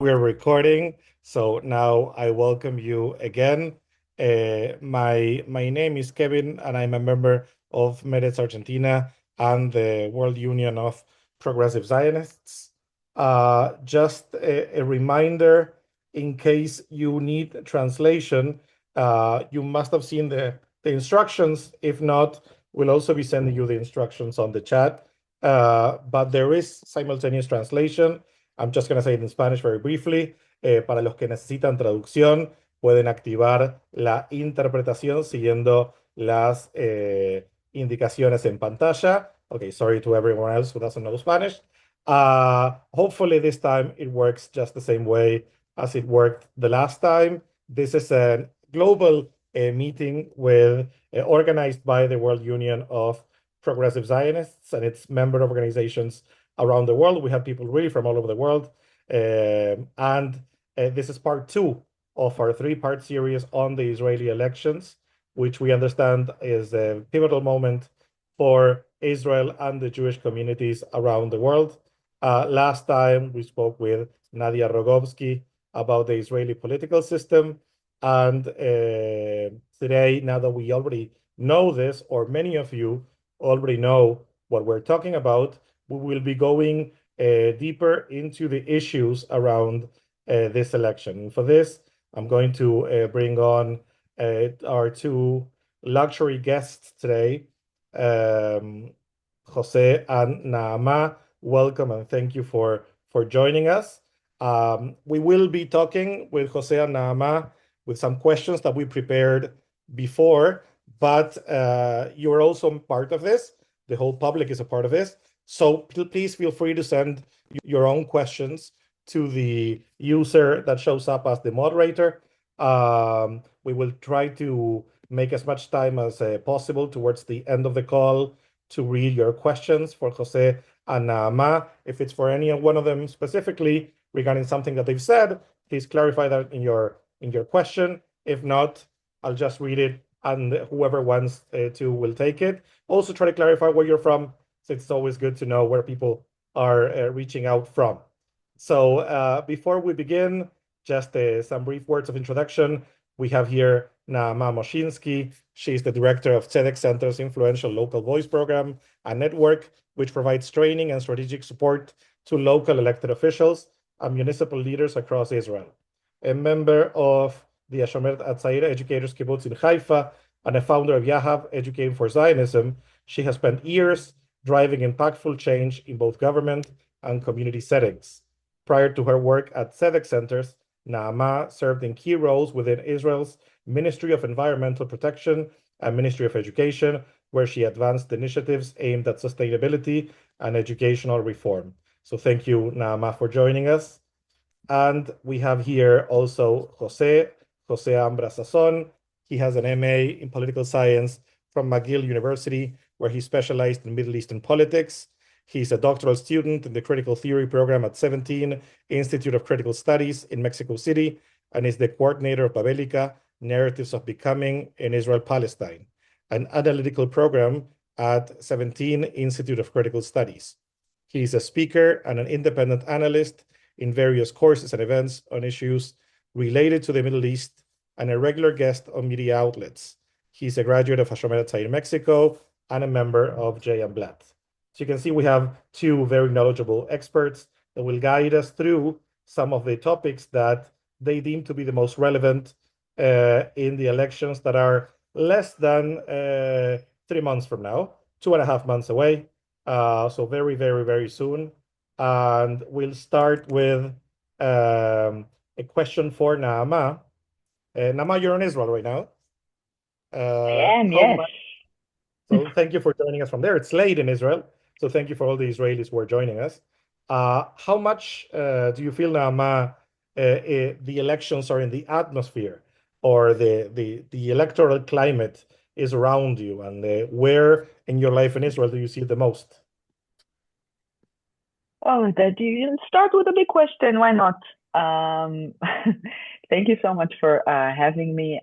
We're recording, so now I welcome you again. My name is Kevin, and I'm a member of Meretz Argentina and the World Union of Progressive Zionists. Just a reminder, in case you need translation, you must have seen the instructions. If not, we'll also be sending you the instructions on the chat. But there is simultaneous translation. I'm just going to say it in Spanish very briefly. Para los que necesitan traducción, pueden activar la interpretación siguiendo las indicaciones en pantalla. Okay, sorry to everyone else who doesn't know Spanish. Hopefully this time it works just the same way as it worked the last time. This is a global meeting organized by the World Union of Progressive Zionists and its member organizations around the world. We have people really from all over the world. And this is part 2 of our 3-part series on the Israeli elections, which we understand is a pivotal moment for Israel and the Jewish communities around the world. Last time we spoke with Nadia Rogovsky about the Israeli political system. And today, now that we already know this, or many of you already know what we're talking about, we will be going deeper into the issues around this election. And for this, I'm going to bring on our 2 luxury guests today, Jose and Naamá. Welcome and thank you for joining us. We will be talking with Jose and Naamá with some questions that we prepared before, but you are also part of this. The whole public is a part of this. So please feel free to send your own questions to the user that shows up as the moderator. We will try to make as much time as possible towards the end of the call to read your questions for Jose and Naamá. If it's for any one of them specifically regarding something that they've said, please clarify that in your question. If not, I'll just read it and whoever wants to will take it. Also try to clarify where you're from. So it's always good to know where people are reaching out from. So before we begin, just some brief words of introduction. We have here Naamá Moshinsky. She's the director of Tzedek Center's influential local voice program, a network which provides training and strategic support to local elected officials and municipal leaders across Israel. A member of the Hashomer Atzair Educators Kibbutz in Haifa and a founder of Yahav Educating for Zionism, she has spent years driving impactful change in both government and community settings. Prior to her work at Tzedek Centers, Naamá served in key roles within Israel's Ministry of Environmental Protection and Ministry of Education, where she advanced initiatives aimed at sustainability and educational reform. So thank you, Naamá, for joining us. And we have here also Jose Hamra Sassón. He has an MA in political science from McGill University, where he specialized in Middle Eastern politics. He's a doctoral student in the Critical Theory program at 17 Institute of Critical Studies in Mexico City, and is the coordinator of Babelica, Narratives of Becoming in Israel-Palestine, an analytical program at 17 Institute of Critical Studies. He's a speaker and an independent analyst in various courses and events on issues related to the Middle East, and a regular guest on media outlets. He's a graduate of Hashomer Atzair Mexico and a member of J.M. Blatt. So you can see we have 2 very knowledgeable experts that will guide us through some of the topics that they deem to be the most relevant in the elections that are less than 3 months from now, 2.5 months away. So very, very, very soon. And we'll start with a question for Naamá. Naamá, you're in Israel right now. I am, How yes. much? So thank you for joining us from there. It's late in Israel, so thank you for all the Israelis who are joining us. How much do you feel, Naamá, the elections are in the atmosphere, or the electoral climate is around you, and where in your life in Israel do you see it the most? Oh, that you start with a big question. Why not? Um, Thank you so much for having me.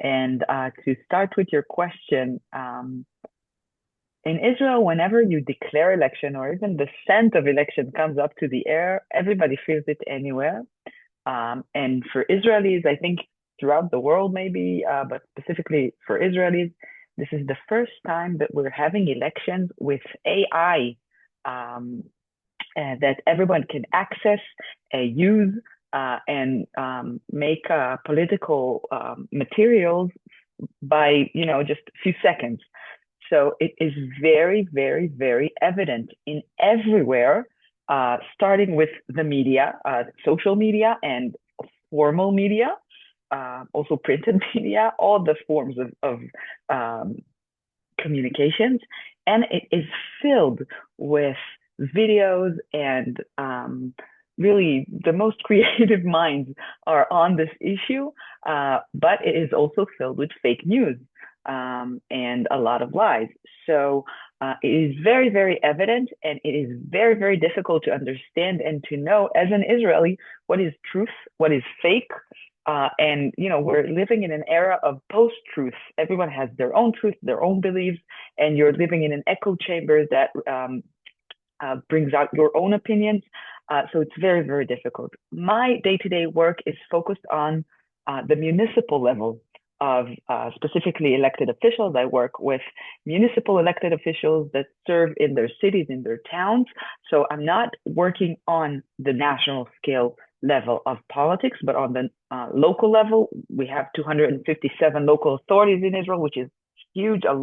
And to start with your question, in Israel, whenever you declare election or even the scent of election comes up to the air, everybody feels it anywhere. And for Israelis, I think throughout the world maybe, but specifically for Israelis, this is the first time that we're having elections with AI that everyone can access, use, and make political materials by just a few seconds. So it is very, very, very evident in everywhere, starting with the media, social media and formal media, also printed media, all the forms of communications. And it is filled with videos and really the most creative minds are on this issue, but it is also filled with fake news and a lot of lies. So it is very, very evident, and it is very, very difficult to understand and to know as an Israeli what is truth, what is fake. And we're living in an era of post-truth. Everyone has their own truth, their own beliefs, and you're living in an echo chamber that brings out your own opinions. So it's very, very difficult. My day-to-day work is focused on the municipal level of specifically elected officials. I work with municipal elected officials that serve in their cities, in their towns. So I'm not working on the national scale level of politics, but on the local level. We have 257 local authorities in Israel, which is huge, a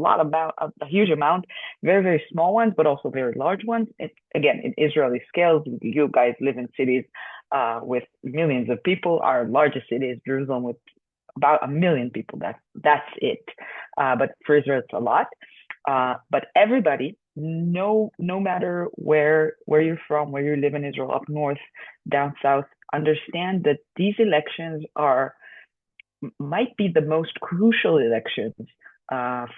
huge amount, very, very small ones, but also very large ones. Again, in Israeli scales, you guys live in cities with millions of people. Our largest city is Jerusalem with about 1 million people. That's it. But for Israel, it's a lot. But everybody, no matter where you're from, where you live in Israel, up north, down south, understand that these elections might be the most crucial elections,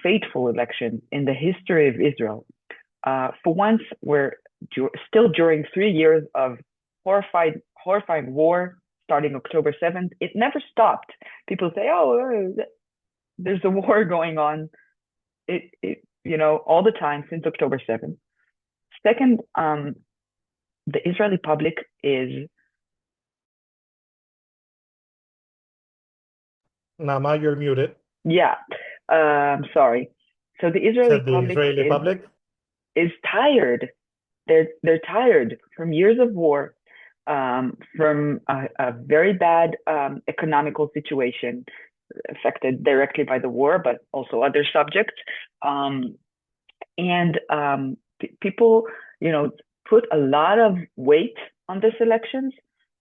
fateful elections in the history of Israel. For once, we're still during 3 years of horrifying war starting October 7th. It never stopped. People say, oh, there's a war going on. All the time since October 7th. Second, the Israeli public is... Naamá, you're muted. Yeah, sorry. So the Israeli public is tired. They're tired from years of war, from a very bad economical situation affected directly by the war, but also other subjects. People, put a lot of weight on this elections.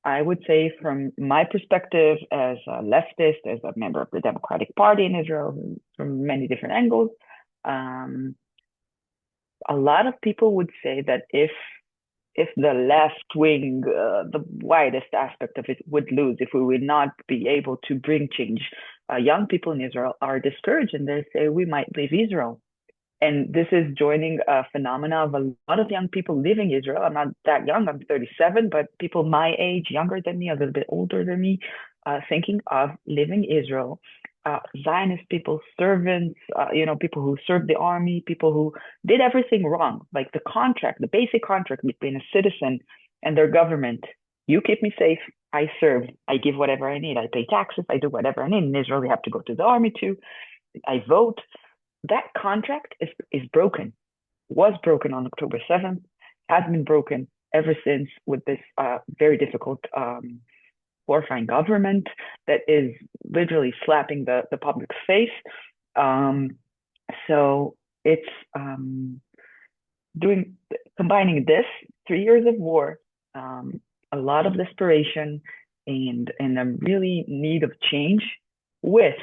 I would say from my perspective as a leftist, as a member of the Democratic Party in Israel, from many different angles, a lot of people would say that if the left wing, the widest aspect of it would lose, if we would not be able to bring change, young people in Israel are discouraged and they say we might leave Israel. And this is joining a phenomena of a lot of young people leaving Israel. I'm not that young, I'm 37, but people my age, younger than me, a little bit older than me, thinking of leaving Israel. Zionist people, servants, people who served the army, people who did everything wrong, like the basic contract between a citizen and their government. You keep me safe, I serve, I give whatever I need, I pay taxes, I do whatever I need. In Israel, you have to go to the army too. I vote. That contract is broken, was broken on October 7th, has been broken ever since with this very difficult, horrifying government that is literally slapping the public's face. So it's combining this 3 years of war, a lot of desperation, and a really need of change with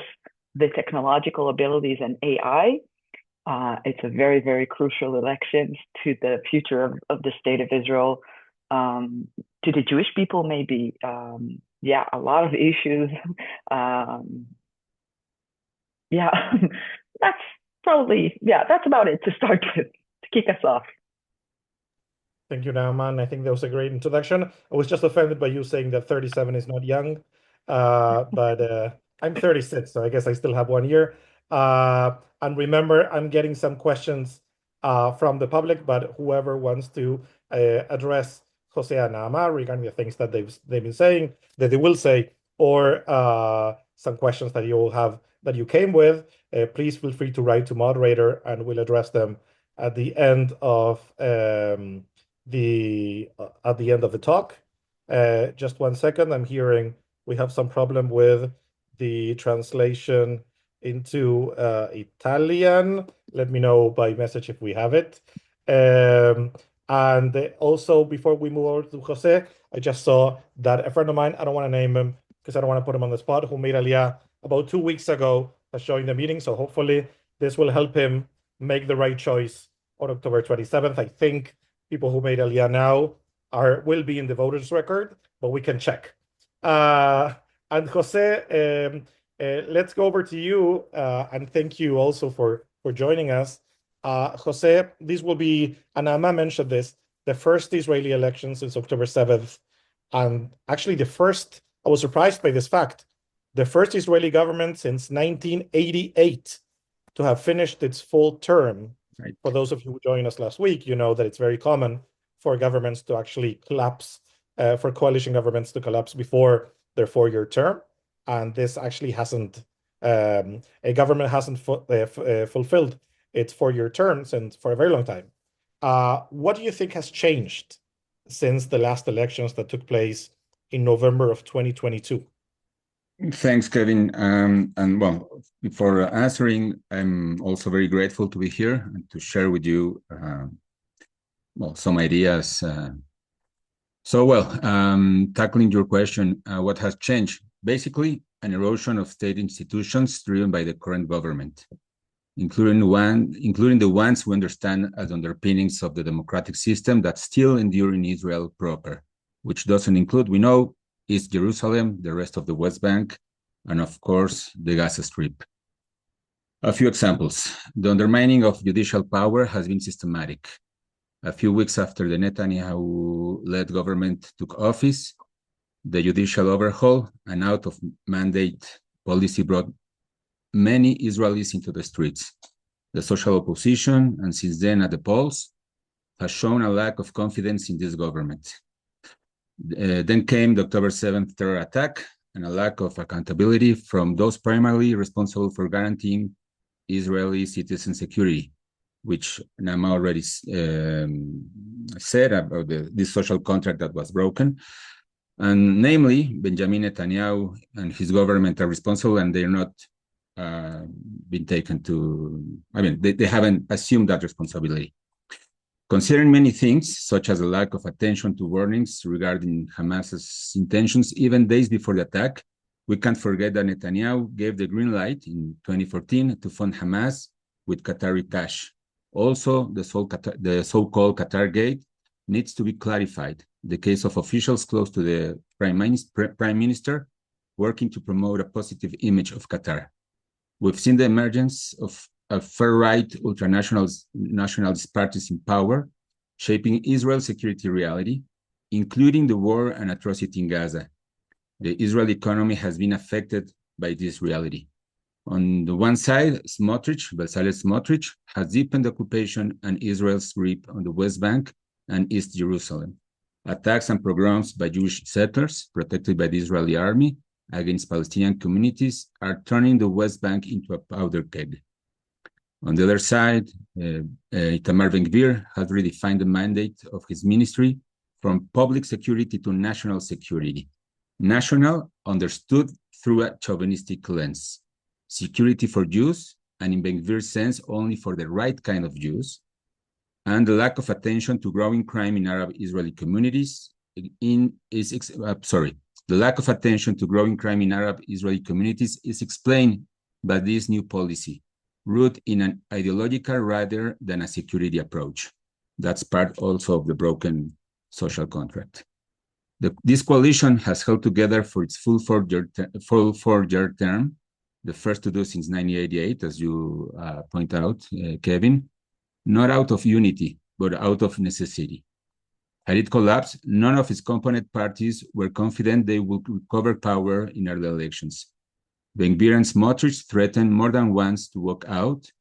the technological abilities and AI. It's a very, very crucial election to the future of the state of Israel, to the Jewish people, maybe. A lot of issues. That's about it to start with, to kick us off. Thank you, Naamá. I think that was a great introduction. I was just offended by you saying that 37 is not young, but I'm 36, so I guess I still have 1 year. And remember, I'm getting some questions from the public, but whoever wants to address Jose and Naamá regarding the things that they've been saying, that they will say, or some questions that you will have that you came with, please feel free to write to moderator, and we'll address them at the end of the talk. Just 1 second. I'm hearing we have some problem with the translation into Italian. Let me know by message if we have it. And also, before we move over to Jose, I just saw that a friend of mine, I don't want to name him because I don't want to put him on the spot, who made Aliyah about 2 weeks ago, has joined the meeting. So hopefully this will help him make the right choice on October 27th. I think people who made Aliyah now will be in the voters record, but we can check. And Jose, let's go over to you, and thank you also for joining us. Jose, this will be, and Naamá mentioned this, the first Israeli election since October 7th. And actually I was surprised by this fact, the first Israeli government since 1988 to have finished its full term. Right. For those of you who joined us last week, you know that it's very common for governments to actually collapse, for coalition governments to collapse before their 4-year term. And this actually hasn't, a government hasn't fulfilled its 4-year term since for a very long time. What do you think has changed since the last elections that took place in November of 2022? Thanks, Kevin. And well, before answering, I'm also very grateful to be here and to share with you, some ideas. Tackling your question, what has changed? Basically, an erosion of state institutions driven by the current government, including the ones we understand as underpinnings of the democratic system that still endure in Israel proper, which doesn't include, we know, East Jerusalem, the rest of the West Bank, and of course, the Gaza Strip. A few examples. The undermining of judicial power has been systematic. A few weeks after the Netanyahu-led government took office, the judicial overhaul and out-of-mandate policy brought many Israelis into the streets. The social opposition, and since then at the polls, has shown a lack of confidence in this government. Then came the October 7th terror attack and a lack of accountability from those primarily responsible for guaranteeing Israeli citizen security, which Naamá already said about this social contract that was broken. And namely, Benjamin Netanyahu and his government are responsible, and they're not been taken to, they haven't assumed that responsibility. Considering many things, such as a lack of attention to warnings regarding Hamas's intentions, even days before the attack, we can't forget that Netanyahu gave the green light in 2014 to fund Hamas with Qatari cash. Also, the so-called Qatar Gate needs to be clarified. The case of officials close to the Prime Minister working to promote a positive image of Qatar. We've seen the emergence of far-right ultranationalist parties in power, shaping Israel's security reality, including the war and atrocity in Gaza. The Israeli economy has been affected by this reality. On the one side, Bezalel Smotrich, has deepened occupation and Israel's grip on the West Bank and East Jerusalem. Attacks and pogroms by Jewish settlers, protected by the Israeli army, against Palestinian communities are turning the West Bank into a powder keg. On the other side, Itamar Ben-Gvir has redefined the mandate of his ministry from public security to national security. National, understood through a chauvinistic lens. Security for Jews, and in Ben-Gvir's sense, only for the right kind of Jews, and the lack of attention to growing crime in Arab Israeli communities the lack of attention to growing crime in Arab Israeli communities is explained by this new policy, rooted in an ideological rather than a security approach. That's part also of the broken social contract. This coalition has held together for its full four-year term, the first to do since 1988, as you point out, Kevin, not out of unity, but out of necessity. Had it collapsed, none of its component parties were confident they would recover power in early elections. Ben-Gvir and Smotrich threatened more than once to walk out,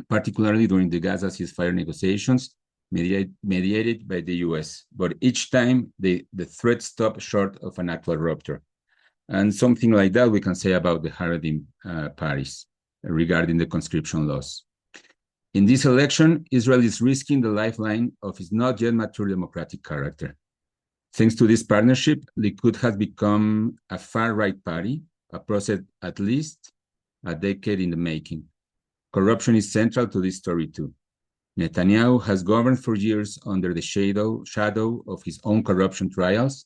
particularly during the Gaza ceasefire negotiations mediated by the US. But each time, the threat stopped short of an actual rupture. And something like that we can say about the Haredim parties regarding the conscription laws. In this election, Israel is risking the lifeline of its not yet mature democratic character. Thanks to this partnership, Likud has become a far-right party, a process at least a decade in the making. Corruption is central to this story too. Netanyahu has governed for years under the shadow of his own corruption trials,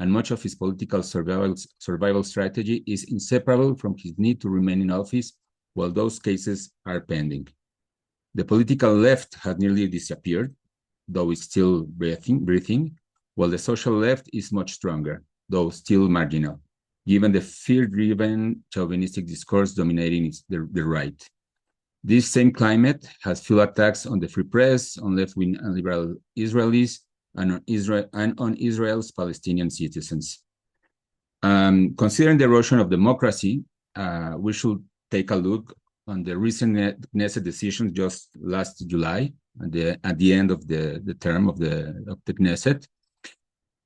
and much of his political survival strategy is inseparable from his need to remain in office while those cases are pending. The political left has nearly disappeared, though it's still breathing, while the social left is much stronger, though still marginal, given the fear-driven chauvinistic discourse dominating the right. This same climate has fueled attacks on the free press, on left-wing and liberal Israelis, and on Israel's Palestinian citizens. Considering the erosion of democracy, we should take a look on the recent Knesset decisions just last July, at the end of the term of the Knesset.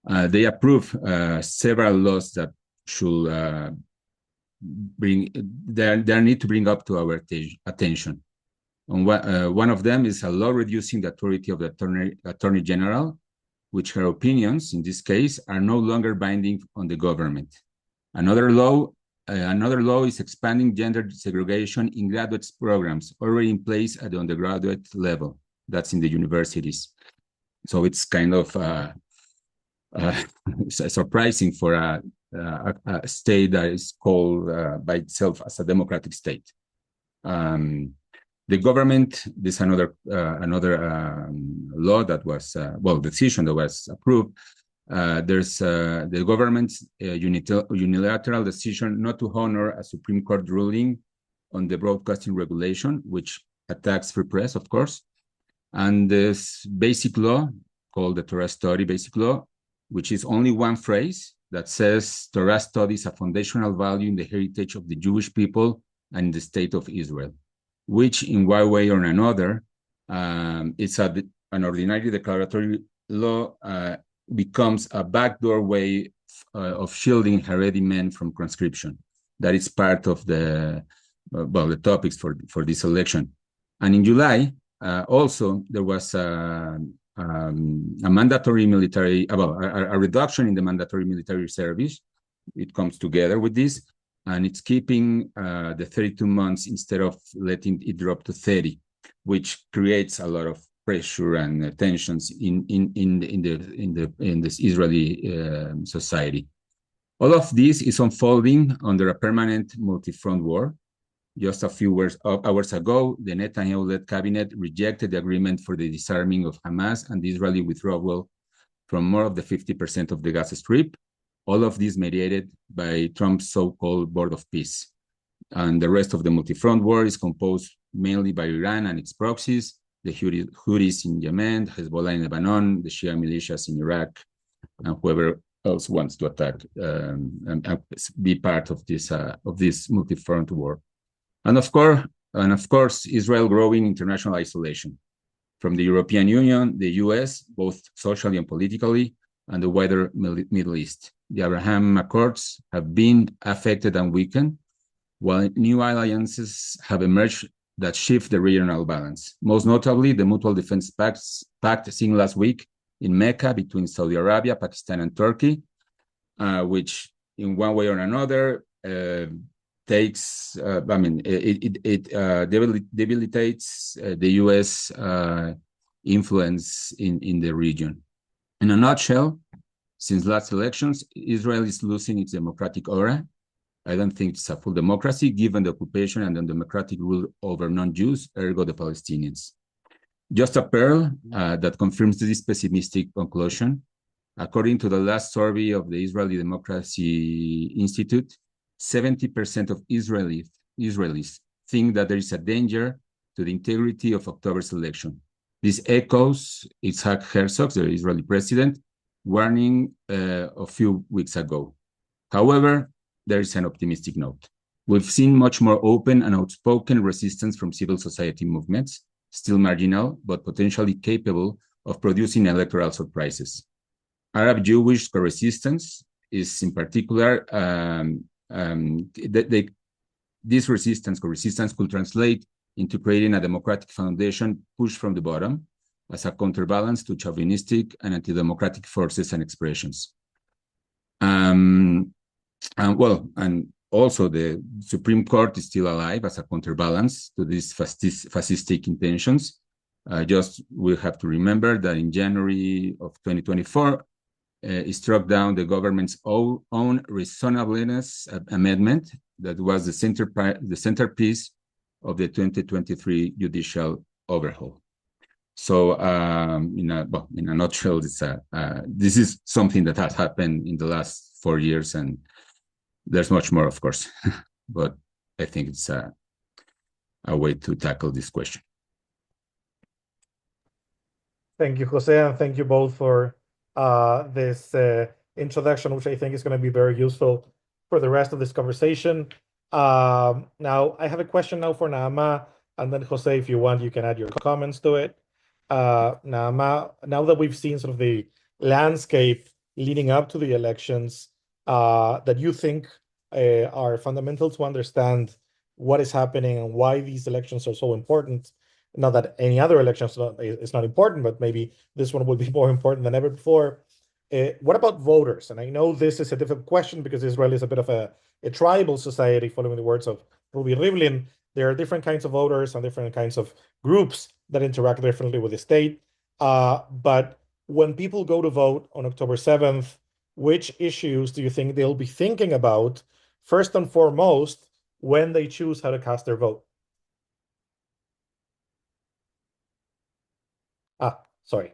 They approved several laws that should they need to bring up to our attention. One of them is a law reducing the authority of the Attorney General, which her opinions, in this case, are no longer binding on the government. Another law is expanding gender segregation in graduate programs already in place at the undergraduate level. That's in the universities. So it's kind of surprising for a state that is called by itself as a democratic state. The government, this is another law that was, decision that was approved. There's the government's unilateral decision not to honor a Supreme Court ruling on the broadcasting regulation, which attacks free press, of course. And this basic law called the Torah Study Basic Law, which is only one phrase that says Torah studies a foundational value in the heritage of the Jewish people and in the state of Israel, which in one way or another, it's an ordinary declaratory law becomes a backdoor way of shielding Haredi men from conscription. That is part of the topics for this election. And in July, also there was a mandatory military, a reduction in the mandatory military service. It comes together with this, and it's keeping the 32 months instead of letting it drop to 30, which creates a lot of pressure and tensions in this Israeli society. All of this is unfolding under a permanent multi-front war. Just a few hours ago, the Netanyahu-led cabinet rejected the agreement for the disarming of Hamas and the Israeli withdrawal from more of the 50% of the Gaza Strip. All of this mediated by Trump's so-called Board of Peace. And the rest of the multi-front war is composed mainly by Iran and its proxies, the Houthis in Yemen, Hezbollah in Lebanon, the Shia militias in Iraq, and whoever else wants to attack and be part of this multi-front war. And of course, Israel growing international isolation from the European Union, the US, both socially and politically, and the wider Middle East. The Abraham Accords have been affected and weakened, while new alliances have emerged that shift the regional balance. Most notably, the Mutual Defense Pact seen last week in Mecca between Saudi Arabia, Pakistan, and Turkey, which in one way or another takes, debilitates the U.S. influence in the region. In a nutshell, since last elections, Israel is losing its democratic aura. I don't think it's a full democracy, given the occupation and the democratic rule over non-Jews, ergo the Palestinians. Just a pearl that confirms this pessimistic conclusion. According to the last survey of the Israeli Democracy Institute, 70% of Israelis think that there is a danger to the integrity of October's election. This echoes Yitzhak Herzog, the Israeli president, warning a few weeks ago. However, there is an optimistic note. We've seen much more open and outspoken resistance from civil society movements, still marginal, but potentially capable of producing electoral surprises. Arab-Jewish co-resistance is in particular, this resistance could translate into creating a democratic foundation pushed from the bottom as a counterbalance to chauvinistic and anti-democratic forces and expressions. And also the Supreme Court is still alive as a counterbalance to these fascistic intentions. We have to remember that in January of 2024, it struck down the government's own reasonableness amendment that was the centerpiece of the 2023 judicial overhaul. So, in a nutshell, this is something that has happened in the last 4 years, and there's much more, of course, but I think it's a way to tackle this question. Thank you, Jose, and thank you both for this introduction, which I think is going to be very useful for the rest of this conversation. Now, I have a question now for Naamá, and then Jose, if you want, you can add your comments to it. Naamá, now that we've seen sort of the landscape leading up to the elections, that you think are fundamental to understand what is happening and why these elections are so important. Not that any other election is not important, but maybe this one will be more important than ever before. What about voters? And I know this is a difficult question because Israel is a bit of a tribal society, following the words of Ruby Rivlin. There are different kinds of voters and different kinds of groups that interact differently with the state. But when people go to vote on October 7th, which issues do you think they'll be thinking about first and foremost when they choose how to cast their vote? Sorry.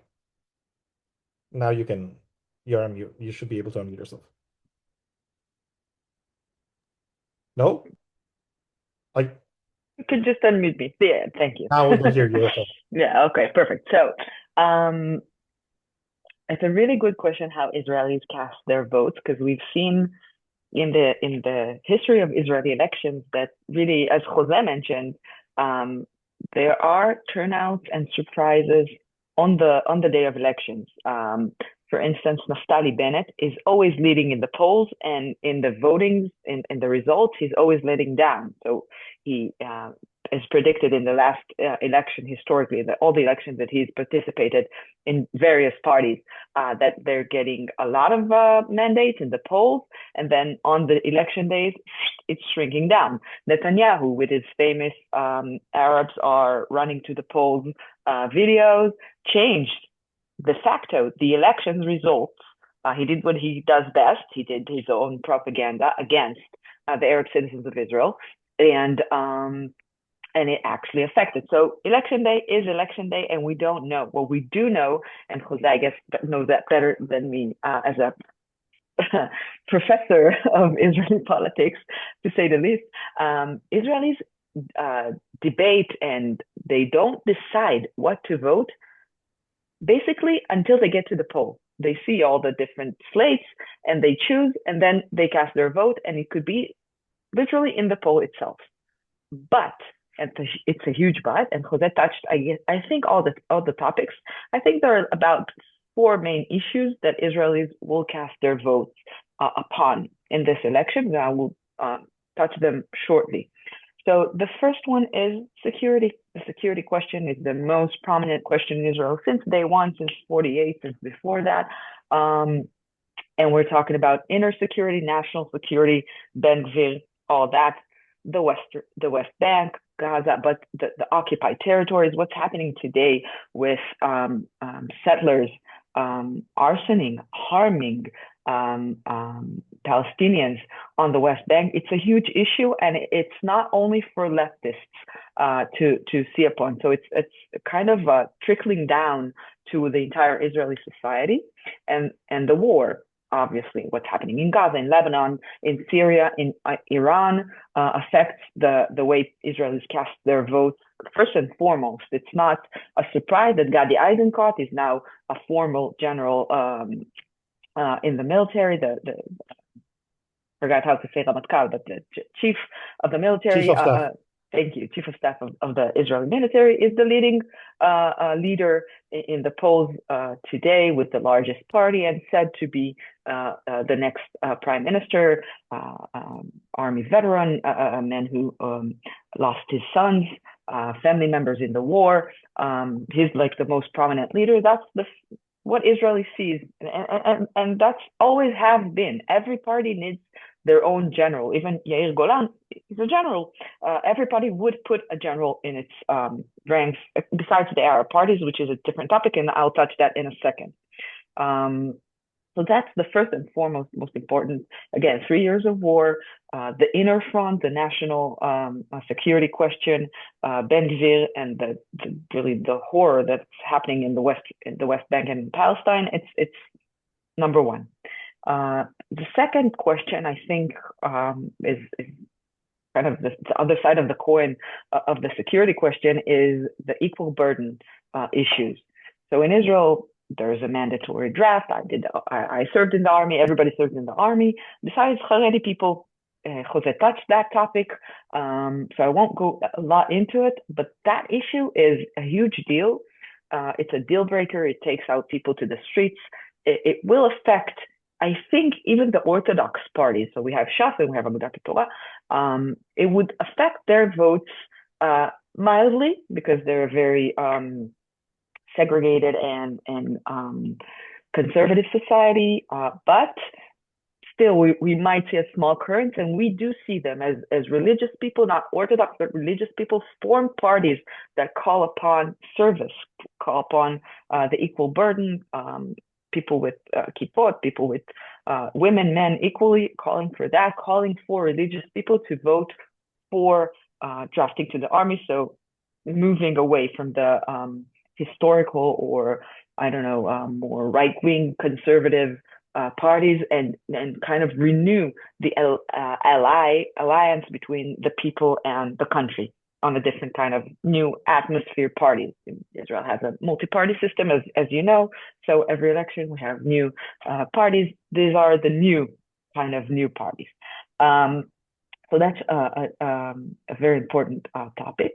Now you're on mute. You should be able to unmute yourself. No? You can just unmute me. Yeah, thank you. Now we can hear you. Okay. Yeah, okay, perfect. So it's a really good question how Israelis cast their votes, because we've seen in the history of Israeli elections that really, as Jose mentioned, there are turnouts and surprises on the day of elections. For instance, Naftali Bennett is always leading in the polls, and in the votings, in the results, he's always letting down. So he is predicted in the last election historically, that all the elections that he's participated in various parties, that they're getting a lot of mandates in the polls, and then on the election days, it's shrinking down. Netanyahu, with his famous Arabs are running to the polls videos, changed de facto the elections results. He did what he does best. He did his own propaganda against the Arab citizens of Israel, and it actually affected. So election day is election day, and we don't know. What we do know, and Jose, I guess, knows that better than me as a professor of Israeli politics, to say the least. Israelis debate, and they don't decide what to vote basically until they get to the poll. They see all the different slates and they choose, and then they cast their vote, and it could be literally in the poll itself. But, and it's a huge but, and Jose touched, I think, all the topics. I think there are about 4 main issues that Israelis will cast their votes upon in this election, and I will touch them shortly. So the first one is security. The security question is the most prominent question in Israel since day one, since 48, since before that. And we're talking about inner security, national security, Ben Gvir, all that, the West Bank, Gaza, but the occupied territories, what's happening today with settlers arsoning, harming Palestinians on the West Bank. It's a huge issue, and it's not only for leftists to see upon. So it's kind of trickling down to the entire Israeli society, and the war, obviously, what's happening in Gaza, in Lebanon, in Syria, in Iran, affects the way Israelis cast their votes. First and foremost, it's not a surprise that Gadi Eisenkot is now a formal general in the military, the forgot how to say Ramatkal, but the chief of the military. Chief of staff. Thank you. Chief of staff of the Israeli military is the leading leader in the polls today with the largest party, and said to be the next prime minister, army veteran, a man who lost his sons, family members in the war. He's like the most prominent leader. That's what Israel sees, and that's always have been. Every party needs their own general. Even Yair Golan is a general. Everybody would put a general in its ranks, besides the Arab parties, which is a different topic, and I'll touch that in a second. So that's the first and foremost, most important. Again, 3 years of war, the inner front, the national security question, Ben Gvir, and really the horror that's happening in the West Bank and Palestine. It's number one. The second question, I think, is kind of the other side of the coin of the security question, is the equal burden issues. So in Israel, there's a mandatory draft. I served in the army. Everybody served in the army. Besides Haredi people, José touched that topic, so I won't go a lot into it. But that issue is a huge deal. It's a deal breaker. It takes out people to the streets. It will affect, I think, even the Orthodox parties. So we have Shas and we have Agudat Torah. It would affect their votes mildly, because they're very segregated and conservative society, but still we might see a small current, and we do see them as religious people, not Orthodox, but religious people, form parties that call upon service, call upon the equal burden, people with kippot, people with women, men equally, calling for that, calling for religious people to vote for drafting to the army. So moving away from the historical, or I don't know, more right-wing conservative parties, and kind of renew the alliance between the people and the country on a different kind of new atmosphere. Parties. Israel has a multi-party system, as you know. So every election we have new parties. These are the new parties. So that's a very important topic.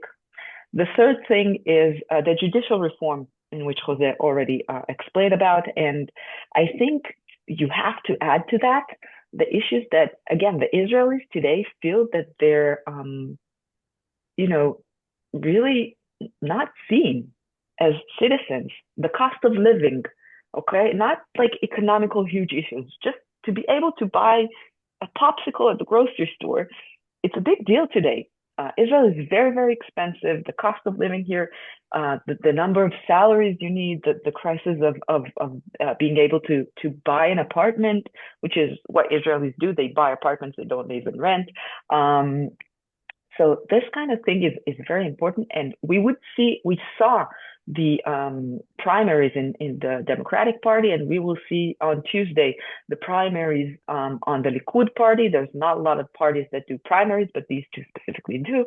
The third thing is the judicial reform, in which José already explained about. And I think you have to add to that the issues that, again, the Israelis today feel that they're, really not seen as citizens. The cost of living, okay? Not like economical huge issues, just to be able to buy a popsicle at the grocery store. It's a big deal today. Israel is very, very expensive. The cost of living here, the number of salaries you need, the crisis of being able to buy an apartment, which is what Israelis do. They buy apartments, they don't even rent. So this kind of thing is very important. And we saw the primaries in the Democratic Party, and we will see on Tuesday the primaries on the Likud party. There's not a lot of parties that do primaries, but these two specifically do.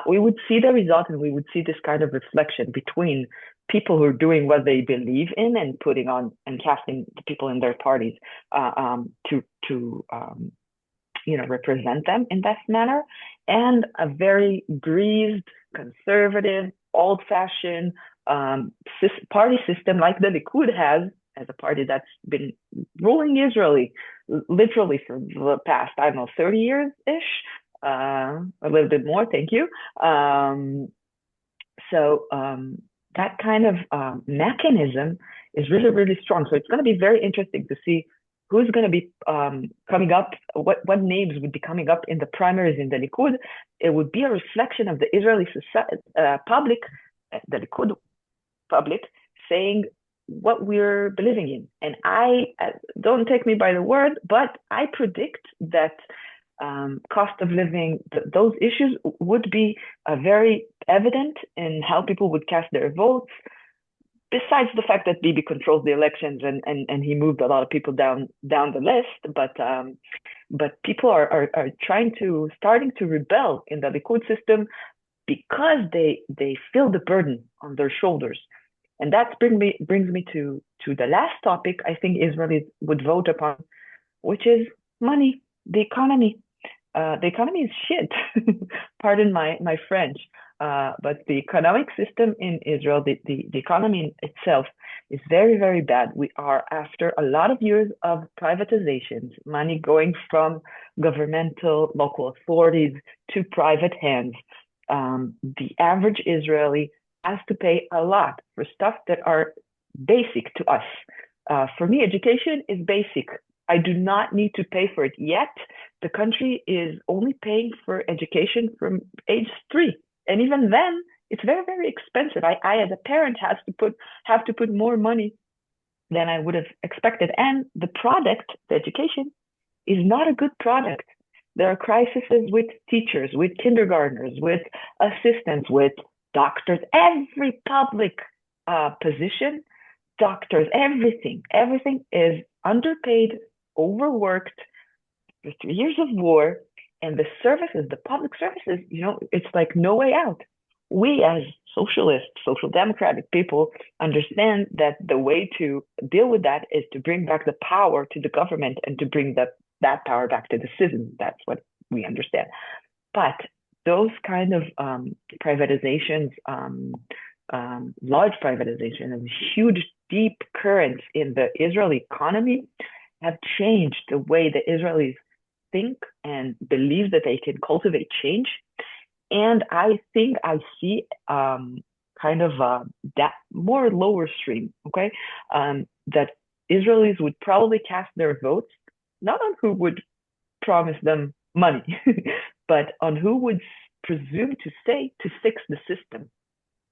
We would see the result, and we would see this kind of reflection between people who are doing what they believe in and putting on and casting the people in their parties to represent them in that manner, and a very greased, conservative, old-fashioned party system like the Likud has, as a party that's been ruling Israel literally for the past, 30 years-ish, a little bit more, thank you. So that kind of mechanism is really, really strong. So it's going to be very interesting to see who's going to be coming up, what names would be coming up in the primaries in the Likud. It would be a reflection of the Israeli public, the Likud public, saying what we're believing in. And I, don't take me by the word, but I predict that cost of living, those issues would be very evident in how people would cast their votes. Besides the fact that Bibi controls the elections and he moved a lot of people down the list, but people are starting to rebel in the Likud system because they feel the burden on their shoulders. And that brings me to the last topic I think Israelis would vote upon, which is money. the economy. The economy is shit. Pardon my French. But the economic system in Israel, the economy itself is very, very bad. We are, after a lot of years of privatizations, money going from governmental local authorities to private hands, the average Israeli has to pay a lot for stuff that are basic to us. For me, education is basic. I do not need to pay for it yet. The country is only paying for education from age 3. And even then, it's very, very expensive. I as a parent, have to put more money than I would have expected. And the product, the education, is not a good product. There are crises with teachers, with kindergartners, with assistants, with doctors, every public position, doctors, everything is underpaid, overworked, for 3 years of war, and the services, the public services, it's like no way out. We as socialist, social democratic people understand that the way to deal with that is to bring back the power to the government and to bring that power back to the citizens. That's what we understand. But those kind of privatizations, large privatization and huge, deep currents in the Israeli economy have changed the way the Israelis think and believe that they can cultivate change. And I think I see kind of that more lower stream, okay? That Israelis would probably cast their votes, not on who would promise them money, but on who would presume to say to fix the system,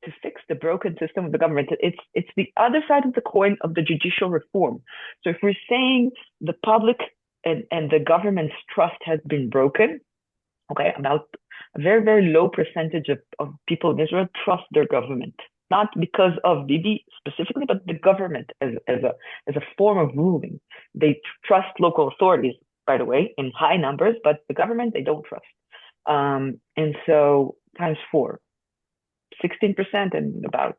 to fix the broken system of the government. It's the other side of the coin of the judicial reform. So if we're saying the public and the government's trust has been broken, okay, about a very, very low percentage of people in Israel trust their government, not because of Bibi specifically, but the government as a form of ruling. They trust local authorities, by the way, in high numbers, but the government they don't trust. And so times 4, 16%, and about,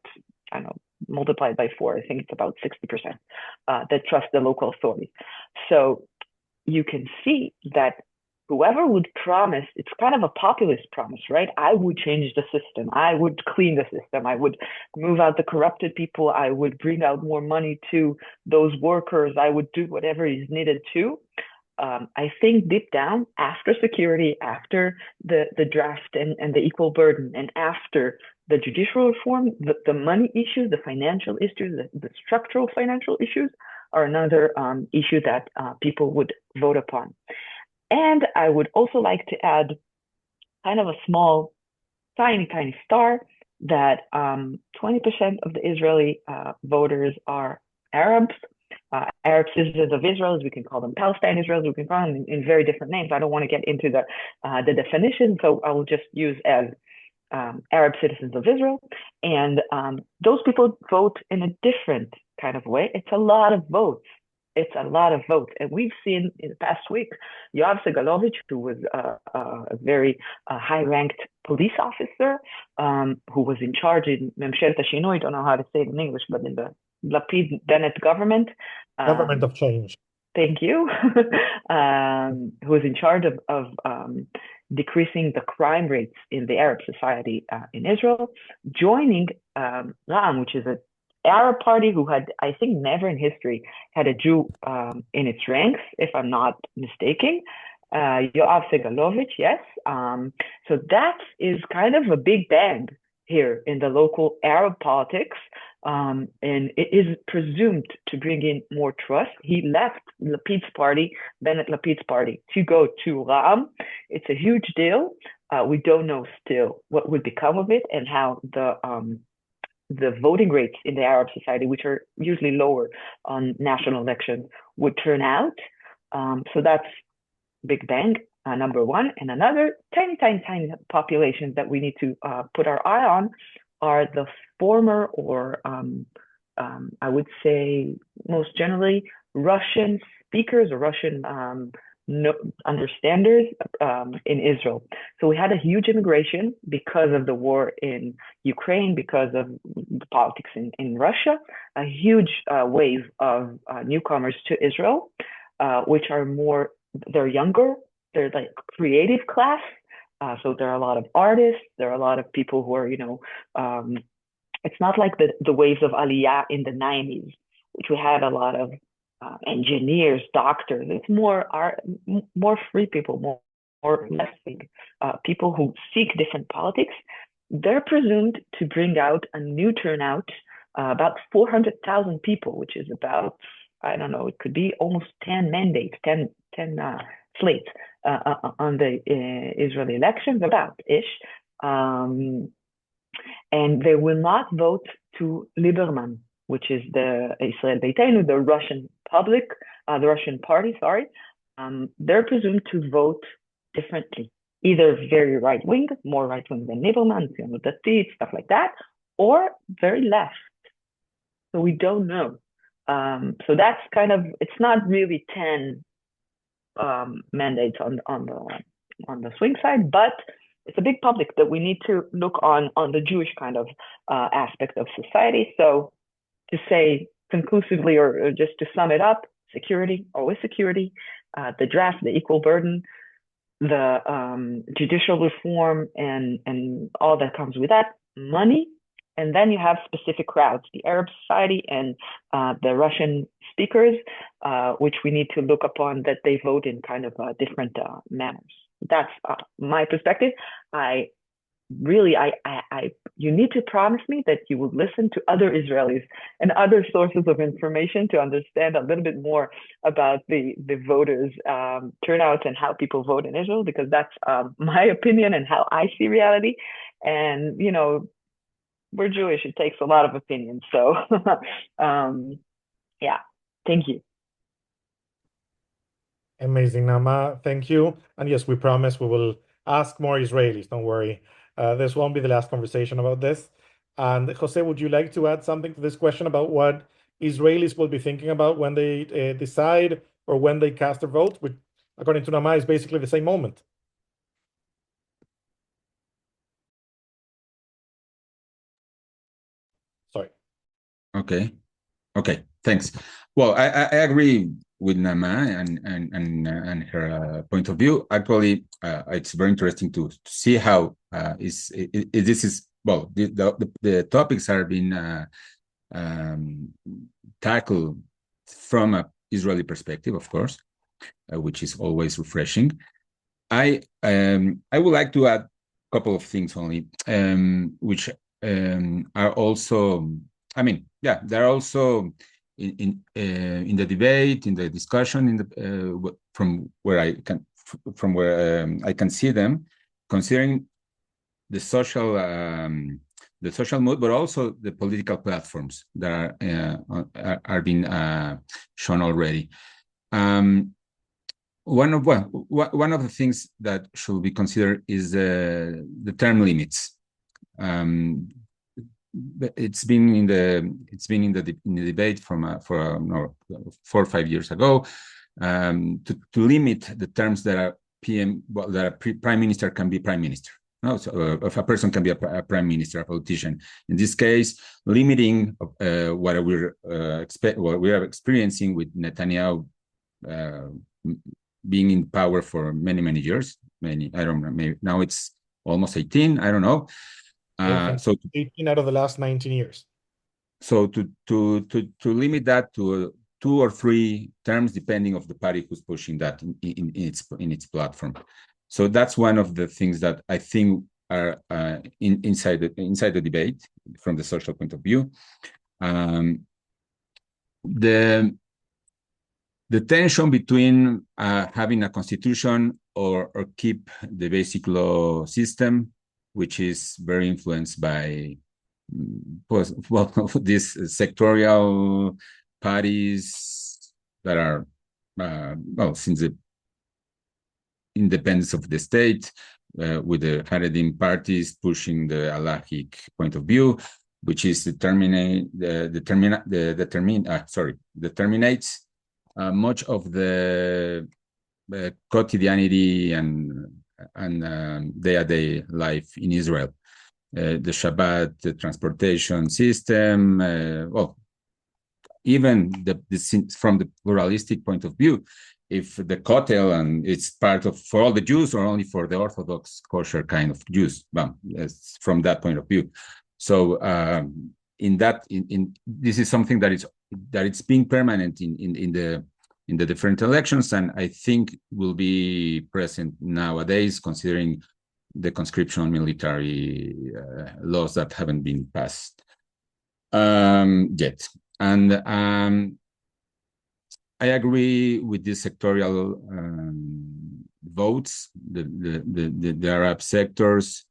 I don't know, multiplied by 4, I think it's about 60% that trust the local authorities. So you can see that whoever would promise, it's kind of a populist promise, right? I would change the system. I would clean the system. I would move out the corrupted people. I would bring out more money to those workers. I would do whatever is needed to. I think deep down, after security, after the draft and the equal burden, and after the judicial reform, the money issues, the financial issues, the structural financial issues are another issue that people would vote upon. And I would also like to add kind of a small, tiny star that 20% of the Israeli voters are Arabs. Arab citizens of Israel, as we can call them, Palestine Israelis, we can call them in very different names. I don't want to get into the definition, so I will just use as Arab citizens of Israel. And those people vote in a different kind of way. It's a lot of votes. And we've seen in the past week, Yoav Segalovich, who was a very high-ranked police officer, who was in charge in Memshelet HaShinui, I don't know how to say it in English, but in the Lapid-Bennett government. Government of change. Thank you. Who was in charge of decreasing the crime rates in the Arab society in Israel, joining Ra'am, which is an Arab party who had, I think, never in history had a Jew in its ranks, if I'm not mistaken. Yoav Segalovich, yes. So that is kind of a big bang here in the local Arab politics. And it is presumed to bring in more trust. He left Lapid's party, Bennett Lapid's party, to go to Ra'am. It's a huge deal. We don't know still what would become of it and how the voting rates in the Arab society, which are usually lower on national elections, would turn out. So that's Big Bang, number one. And another tiny population that we need to put our eye on are the former, or I would say most generally, Russian speakers or Russian understanders in Israel. So we had a huge immigration because of the war in Ukraine, because of the politics in Russia, a huge wave of newcomers to Israel, which are more they're younger, they're like creative class. So there are a lot of artists, there are a lot of people who are, it's not like the waves of Aliyah in the 90s, which we had a lot of engineers, doctors. It's more free people, more less free people who seek different politics. They're presumed to bring out a new turnout, about 400,000 people, which is about, I don't know, it could be almost 10 mandates, 10 slates on the Israeli elections, about-ish. And they will not vote to Lieberman, which is the Israel Beitenu, the Russian party, sorry. They're presumed to vote differently, either very right-wing, more right-wing than Lieberman, stuff like that, or very left. So we don't know. So that's kind of, it's not really 10 mandates on the swing side, but it's a big public that we need to look on the Jewish kind of aspect of society. So to say conclusively, or just to sum it up, security, always security, the draft, the equal burden, the judicial reform, and all that comes with that, money. And then you have specific crowds, the Arab society and the Russian speakers, which we need to look upon that they vote in kind of different manners. That's my perspective. You need to promise me that you will listen to other Israelis and other sources of information to understand a little bit more about the voters' turnouts and how people vote in Israel, because that's my opinion and how I see reality. And, we're Jewish. It takes a lot of opinions. So, yeah, thank you. Amazing, Naamá. Thank you. And yes, we promise we will ask more Israelis. Don't worry. This won't be the last conversation about this. And Jose, would you like to add something to this question about what Israelis will be thinking about when they decide or when they cast their vote, which, according to Naamá, is basically the same moment? Sorry. Okay, thanks. Well, I agree with Naamá and her point of view. Actually, it's very interesting to see how this is. Well, the topics are being tackled from an Israeli perspective, of course, which is always refreshing. I would like to add a couple of things only, which are also. I mean, yeah, they're also in the debate, in the discussion, from where I can see them, considering the social mood, but also the political platforms that are being shown already. One of the things that should be considered is the term limits. It's been in the debate for 4 or 5 years ago, to limit the terms that are prime minister can be prime minister. No, so if a person can be a prime minister, a politician. In this case, limiting what we are experiencing with Netanyahu being in power for many years. I don't know. Maybe now it's almost 18. I don't know. So 18 out of the last 19 years. So to limit that to 2 or 3 terms, depending of the party who's pushing that in its platform. So that's one of the things that I think are inside the debate from the social point of view. The tension between having a constitution or keep the basic law system, which is very influenced by these sectorial parties that are since the independence of the state, with the Haredim parties pushing the Alahic point of view, which is determinates much of the quotidianity and day-to-day life in Israel. The Shabbat, the transportation system, even from the pluralistic point of view, if the kotel and it's part of for all the Jews or only for the Orthodox kosher kind of Jews. Well, from that point of view. So this is something that it's being permanent in the different elections, and I think will be present nowadays, considering the conscription military laws that haven't been passed yet. And I agree with these sectorial votes. The Arab sectors,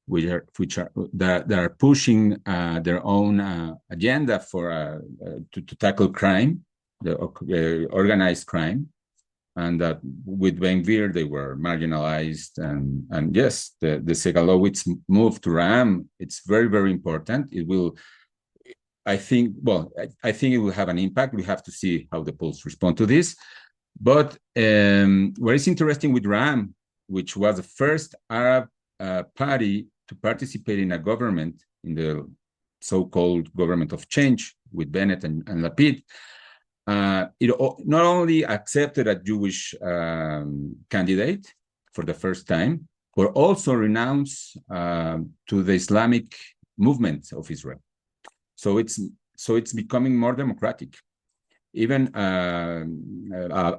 that are pushing their own agenda for to tackle crime, the organized crime, and that with Ben Gvir they were marginalized. And yes, the Segalowitz move to Ram, it's very, very important. It will. I think it will have an impact. We have to see how the polls respond to this. But what is interesting with Ram, which was the first Arab party to participate in a government, in the so-called government of change with Bennett and Lapid, it not only accepted a Jewish candidate for the first time, but also renounced to the Islamic movement of Israel. So it's becoming more democratic. Even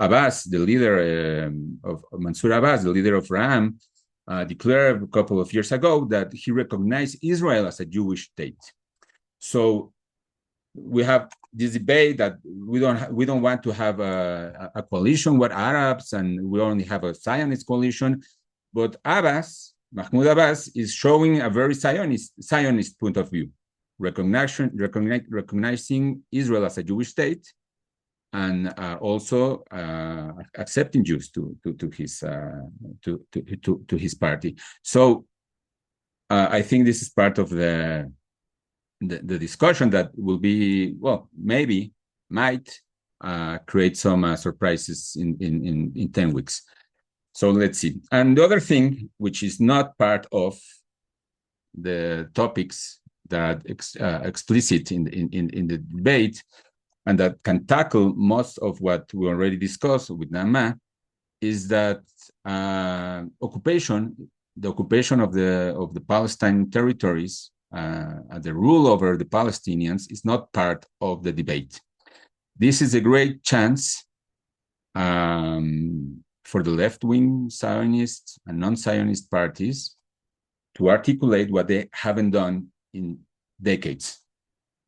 Abbas, the leader of Mansour Abbas, the leader of Ram, declared a couple of years ago that he recognized Israel as a Jewish state. So we have this debate that we don't want to have a coalition with Arabs, and we only have a Zionist coalition. But Mahmoud Abbas, is showing a very Zionist point of view. Recognizing Israel as a Jewish state, and also accepting Jews to his party. So I think this is part of the discussion that will be, well, might create some surprises in 10 weeks. So let's see. And the other thing, which is not part of the topics that explicit in the debate, and that can tackle most of what we already discussed with Naamá, is that the occupation of the Palestine territories, the rule over the Palestinians, is not part of the debate. This is a great chance for the left-wing Zionist and non-Zionist parties to articulate what they haven't done in decades.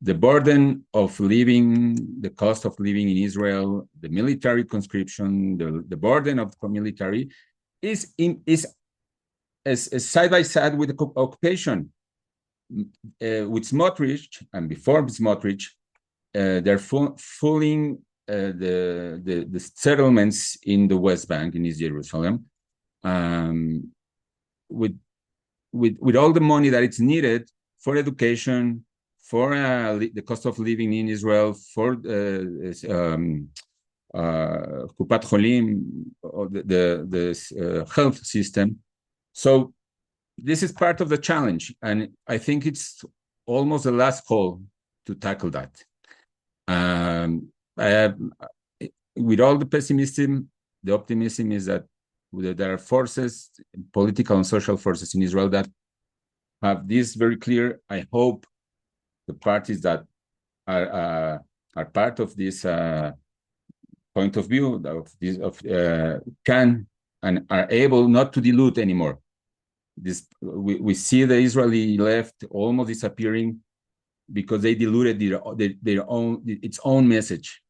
The burden of living, the cost of living in Israel, the military conscription, the burden of the military is side by side with the occupation. With Smotrich and before Smotrich, they're fooling the settlements in the West Bank, in East Jerusalem, with all the money that it's needed for education, for the cost of living in Israel, for Kupat Cholim, the health system. So this is part of the challenge, and I think it's almost the last call to tackle that. With all the pessimism, the optimism is that there are forces, political and social forces in Israel, that have this very clear. I hope the parties that are part of this point of view can and are able not to dilute anymore. We see the Israeli left almost disappearing because they diluted its own message,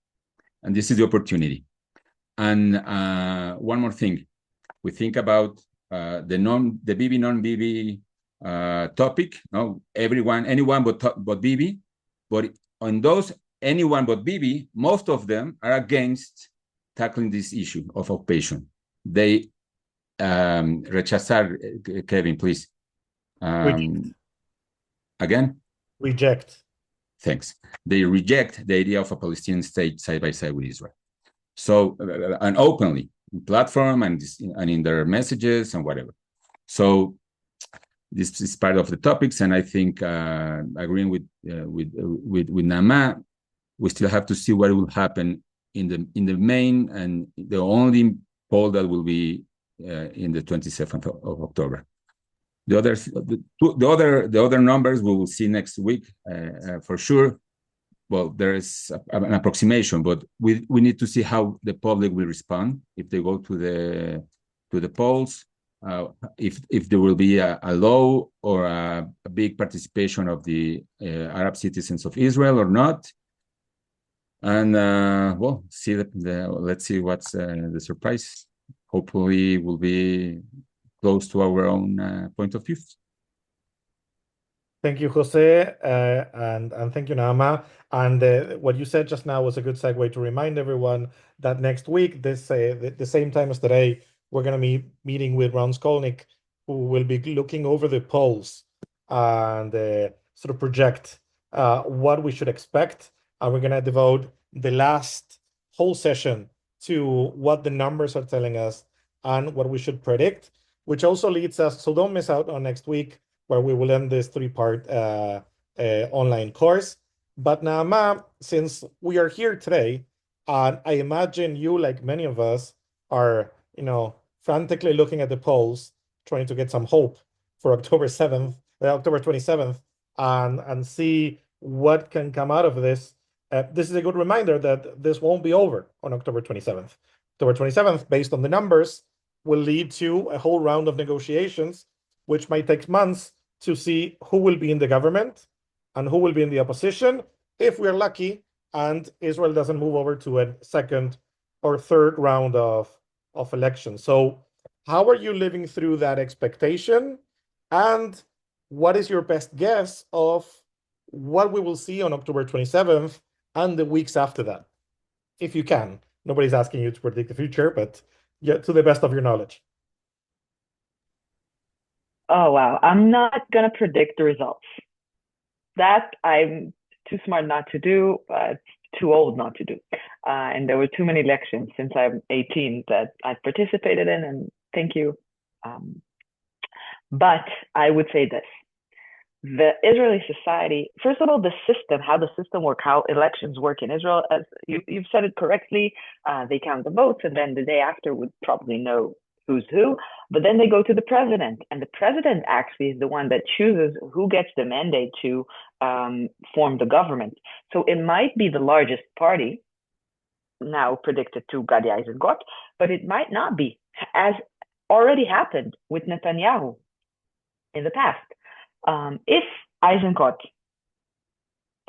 and this is the opportunity. And one more thing, we think about the Bibi non-Bibi topic. No, anyone but Bibi. But on those anyone but Bibi, most of them are against tackling this issue of occupation. They rechazar, Kevin, please. Again? Reject. Thanks. They reject the idea of a Palestinian state side by side with Israel. So, and openly, in platform and in their messages and whatever. So, this is part of the topics, and I think agreeing with Naamá, we still have to see what will happen in the main and the only poll that will be in the 27th of October. The other numbers we will see next week for sure. Well, there is an approximation, but we need to see how the public will respond if they go to the polls. If there will be a low or a big participation of the Arab citizens of Israel or not. And well, let's see what's the surprise. Hopefully, will be close to our own point of view. Thank you, Jose, and thank you, Naamá. And what you said just now was a good segue to remind everyone that next week, the same time as today, we're going to be meeting with Ron Skolnick, who will be looking over the polls and sort of project what we should expect. And we're going to devote the last whole session to what the numbers are telling us and what we should predict, which also leads us, so don't miss out on next week, where we will end this three-part online course. But Naamá, since we are here today, I imagine you, like many of us, are frantically looking at the polls, trying to get some hope for October 27th, and see what can come out of this. This is a good reminder that this won't be over on October 27th. October 27th, based on the numbers, will lead to a whole round of negotiations, which might take months to see who will be in the government and who will be in the opposition, if we're lucky and Israel doesn't move over to a second or third round of elections. So how are you living through that expectation? And what is your best guess of what we will see on October 27th and the weeks after that? If you can. Nobody's asking you to predict the future, but yeah, to the best of your knowledge. Oh, wow. I'm not going to predict the results. That I'm too smart not to do, too old not to do. And there were too many elections since I'm 18 that I've participated in, and thank you. But I would say this. The Israeli society, first of all, the system, how the system works, how elections work in Israel, as you've said it correctly, they count the votes, and then the day after would probably know who's who, but then they go to the president, and the president actually is the one that chooses who gets the mandate to form the government. So it might be the largest party, now predicted to Gadi Eisenkot, but it might not be, as already happened with Netanyahu in the past. If Eisenkot,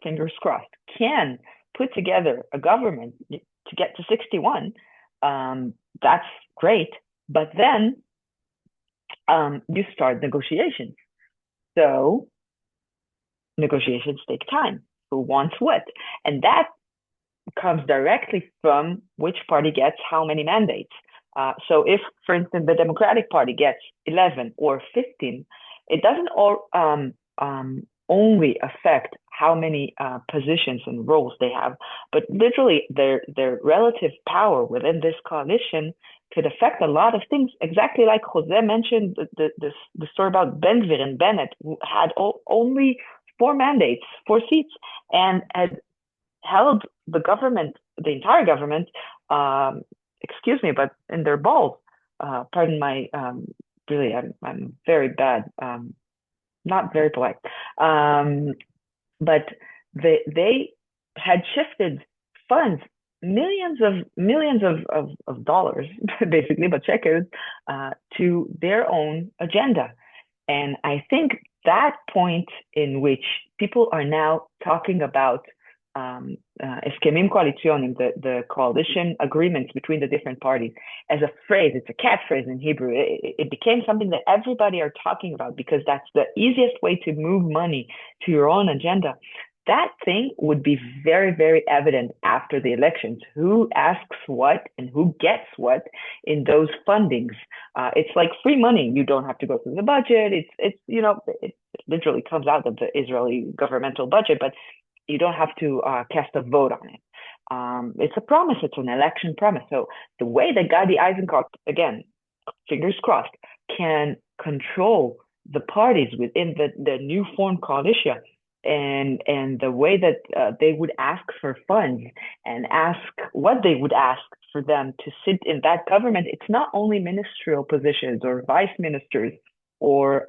fingers crossed, can put together a government to get to 61, that's great. But then you start negotiations. So negotiations take time. Who wants what? And that comes directly from which party gets how many mandates. So if, for instance, the Democratic Party gets 11 or 15, it doesn't only affect how many positions and roles they have, but literally their relative power within this coalition could affect a lot of things, exactly like Jose mentioned the story about Ben-Gvir and Bennett, who had only 4 mandates, 4 seats, and had held the government, the entire government, excuse me, but in their balls. Pardon my, really, I'm very bad, not very polite. But they had shifted funds, millions of dollars, basically, but shekels, to their own agenda. And I think that point in which people are now talking about Eskemim Koalitionim, the coalition agreements between the different parties, as a phrase, it's a catchphrase in Hebrew. It became something that everybody are talking about because that's the easiest way to move money to your own agenda. That thing would be very, very evident after the elections. Who asks what and who gets what in those fundings? It's like free money. You don't have to go through the budget. It literally comes out of the Israeli governmental budget, but you don't have to cast a vote on it. It's a promise. It's an election promise. So the way that Gadi Eisenkot, again, fingers crossed, can control the parties within the new formed coalition and the way that they would ask for funds and ask what they would ask for them to sit in that government, it's not only ministerial positions or vice ministers or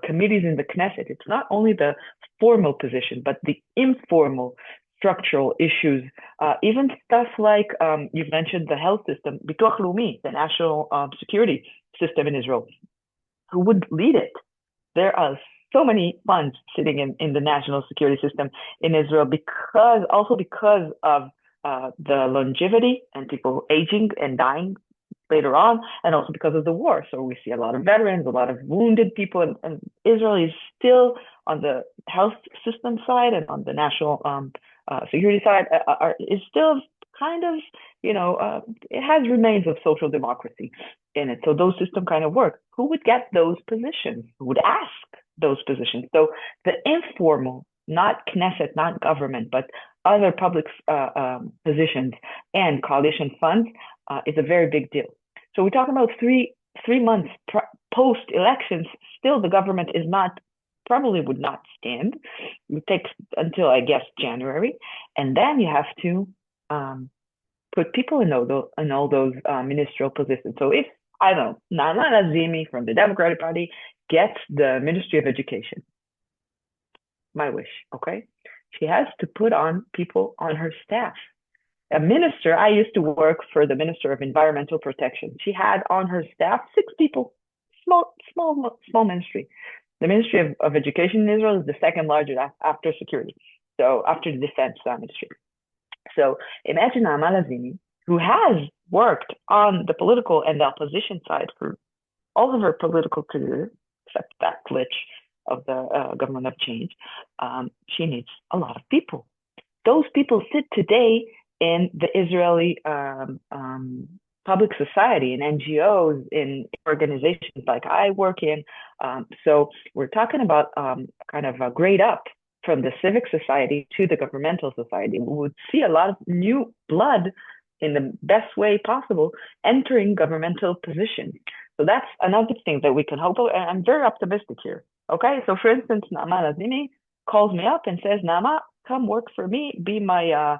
committees in the Knesset. It's not only the formal position, but the informal structural issues, even stuff like you've mentioned the health system, Bituach Leumi, the national security system in Israel. Who would lead it? There are so many funds sitting in the national security system in Israel because of the longevity and people aging and dying later on, and also because of the war. So we see a lot of veterans, a lot of wounded people, and Israel is still on the health system side and on the national security side is still kind of, it has remains of social democracy in it. So those systems kind of work. Who would get those positions? Who would ask those positions? So the informal, not Knesset, not government, but other public positions and coalition funds is a very big deal. So we're talking about three months post elections. Still, the government is probably would not stand. It takes until, I guess, January, and then you have to put people in all those ministerial positions. So if, I don't know, Naamá Lazimi from the Democratic Party gets the Ministry of Education, my wish, okay? She has to put on people on her staff. A minister, I used to work for the Minister of Environmental Protection. She had on her staff 6 people, small ministry. The Ministry of Education in Israel is the second largest after security, so after the defense ministry. So imagine Naamá Lazimi, who has worked on the political and the opposition side for all of her political career, except that glitch of the government of change. She needs a lot of people. Those people sit today in the Israeli public society, in NGOs, in organizations like I work in. So we're talking about kind of a grade up from the civic society to the governmental society. We would see a lot of new blood in the best way possible entering governmental positions. So that's another thing that we can hope for, and I'm very optimistic here. Okay, so for instance, Naamá Lazimi calls me up and says, Naamá, come work for me, be my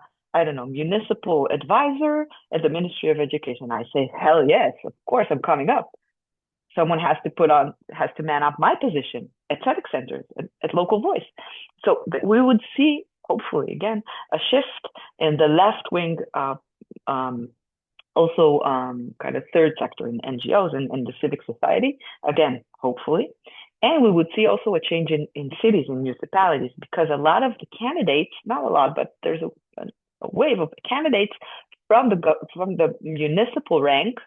municipal advisor at the Ministry of Education. I say, hell yes, of course I'm coming up. Someone has to man up my position at civic centers, at local voice. So we would see, hopefully, again, a shift in the left wing, also kind of third sector in NGOs and the civic society, again, hopefully. And we would see also a change in cities and municipalities, because a lot of the candidates, not a lot, but there's a wave of candidates from the municipal rank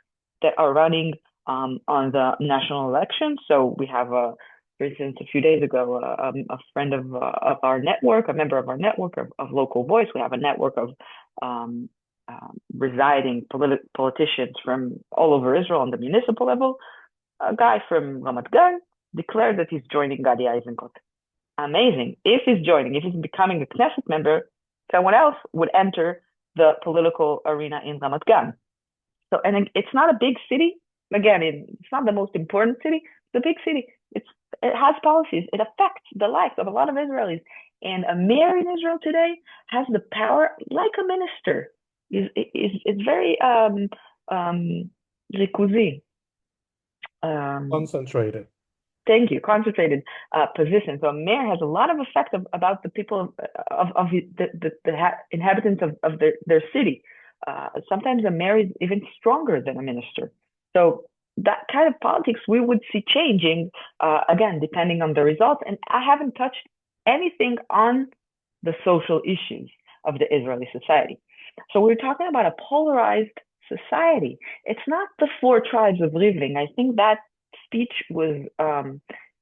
that are running on the national election. So we have, for instance, a few days ago, a friend of our network, a member of our network of Local Voice. We have a network of residing politicians from all over Israel on the municipal level. A guy from Ramat Gan declared that he's joining Gadi Eisenkot. Amazing. If he's becoming a Knesset member, someone else would enter the political arena in Ramat Gan. So, and it's not a big city. Again, it's not the most important city. It's a big city. It has policies. It affects the life of a lot of Israelis. And a mayor in Israel today has the power, like a minister. It's very rikuzi. Concentrated. Thank you. Concentrated position. So a mayor has a lot of effect about the people of the inhabitants of their city. Sometimes a mayor is even stronger than a minister. So that kind of politics we would see changing, again, depending on the results. And I haven't touched anything on the social issues of the Israeli society. So we're talking about a polarized society. It's not the 4 tribes of Rivlin. I think that speech was,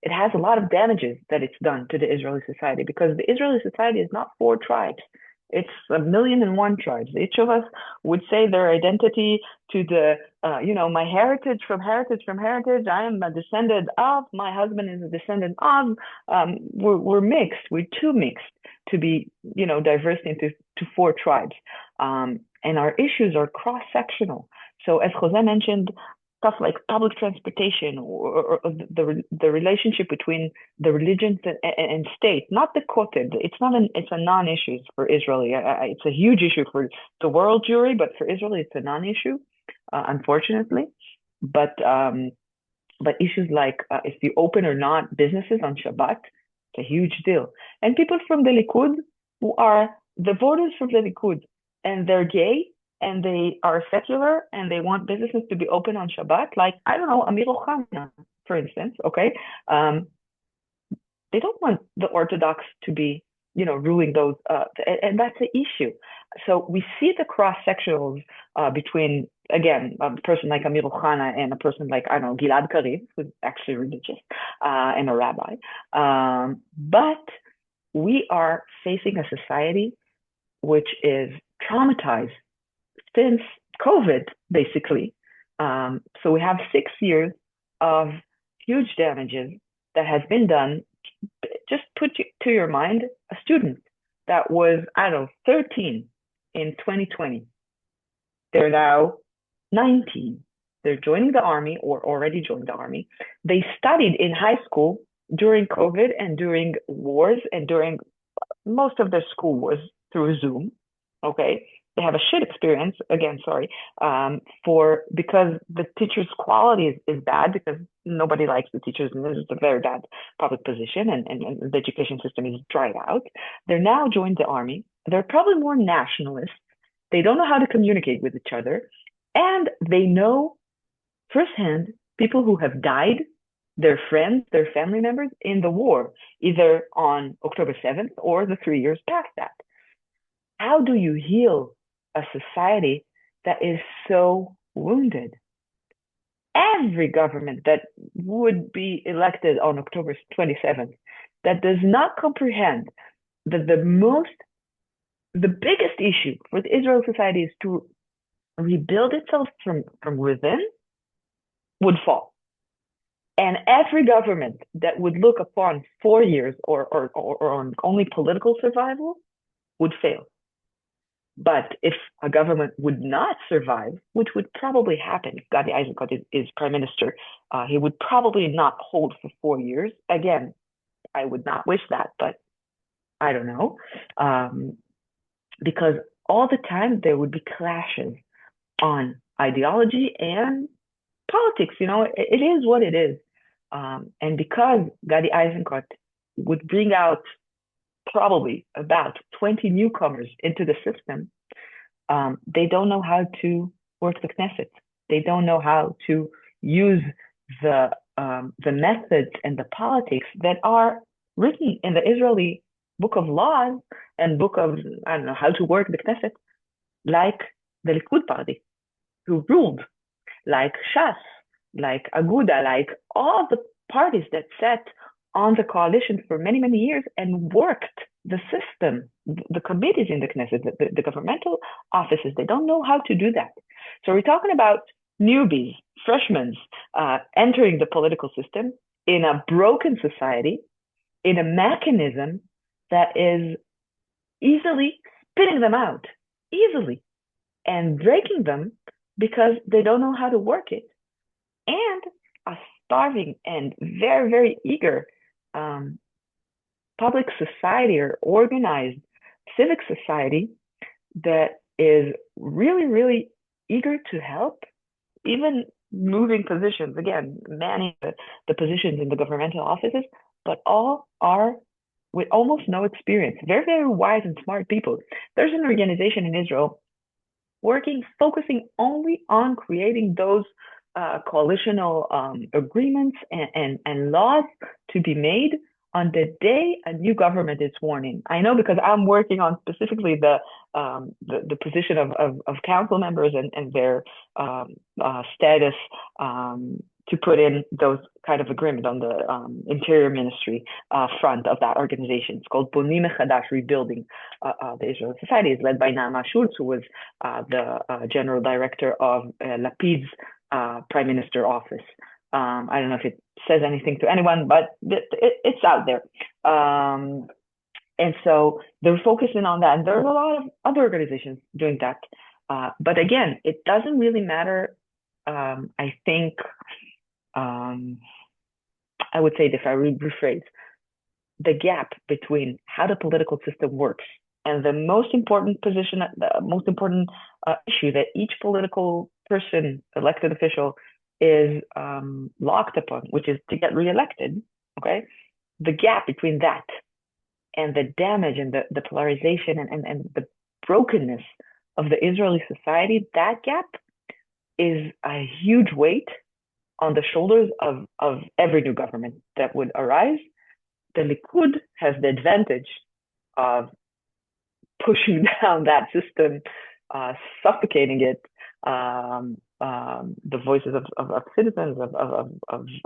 it has a lot of damages that it's done to the Israeli society, because the Israeli society is not 4 tribes. It's 1,000,001 tribes. Each of us would say their identity to the, my heritage from heritage. I am a descendant of, my husband is a descendant of. We're mixed. We're too mixed to be, diverse into 4 tribes. And our issues are cross-sectional. So as Jose mentioned, stuff like public transportation or the relationship between the religions and state, not the kotel. It's a non-issue for Israel. It's a huge issue for the world Jewry, but for Israel, it's a non-issue, unfortunately. But issues like if you open or not businesses on Shabbat, it's a huge deal. And people from the Likud who are the voters from the Likud, and they're gay, and they are secular, and they want businesses to be open on Shabbat, like, I don't know, Amir Ohana, for instance, okay? They don't want the Orthodox to be, ruling those, and that's the issue. So we see the cross-sectionals between, again, a person like Amir Ohana and a person like, I don't know, Gilad Karib, who's actually religious, and a rabbi. But we are facing a society which is traumatized since COVID, basically. So we have 6 years of huge damages that has been done. Just put to your mind a student that was, I don't know, 13 in 2020. They're now 19. They're joining the army or already joined the army. They studied in high school during COVID and during wars, and during most of their school was through Zoom. Okay, they have a shit experience, again, sorry, because the teacher's quality is bad, because nobody likes the teachers, and this is a very bad public position, and the education system is dried out. They're now joined the army. They're probably more nationalists. They don't know how to communicate with each other, and they know firsthand people who have died, their friends, their family members in the war, either on October 7th or the 3 years past that. How do you heal a society that is so wounded? Every government that would be elected on October 27th that does not comprehend that the biggest issue for the Israeli society is to rebuild itself from within would fall. And every government that would look upon 4 years or on only political survival would fail. But if a government would not survive, which would probably happen if Gadi Eisenkot is prime minister, he would probably not hold for 4 years. Again, I would not wish that, but I don't know. Because all the time there would be clashes on ideology and politics. It is what it is. And because Gadi Eisenkot would bring out probably about 20 newcomers into the system, they don't know how to work the Knesset. They don't know how to use the methods and the politics that are written in the Israeli book of laws and book of, I don't know, how to work the Knesset, like the Likud party, who ruled, like Shas, like Aguda, like all the parties that sat on the coalition for many, many years and worked the system, the committees in the Knesset, the governmental offices. They don't know how to do that. So we're talking about newbies, freshmen, entering the political system in a broken society, in a mechanism that is easily spitting them out, easily, and breaking them because they don't know how to work it. And a starving and very, very eager public society or organized civic society that is really, really eager to help, even moving positions, again, manning the positions in the governmental offices, but all are with almost no experience. Very, very wise and smart people. There's an organization in Israel focusing only on creating those coalitional agreements and laws to be made on the day a new government is sworn in. I know because I'm working on specifically the position of council members and their status to put in those kind of agreement on the interior ministry front of that organization. It's called Bonim Mechadash, Rebuilding the Israeli Society. It's led by Naamá, who was the general director of Lapid's prime minister office. I don't know if it says anything to anyone, but it's out there. And so they're focusing on that. And there are a lot of other organizations doing that. But again, it doesn't really matter I think I would say this, I rephrase, the gap between how the political system works and the most important position, the most important issue that each political person, elected official, is locked upon, which is to get reelected, okay? The gap between that and the damage and the polarization and the brokenness of the Israeli society, that gap is a huge weight on the shoulders of every new government that would arise. The Likud has the advantage of pushing down that system, suffocating it, the voices of citizens, of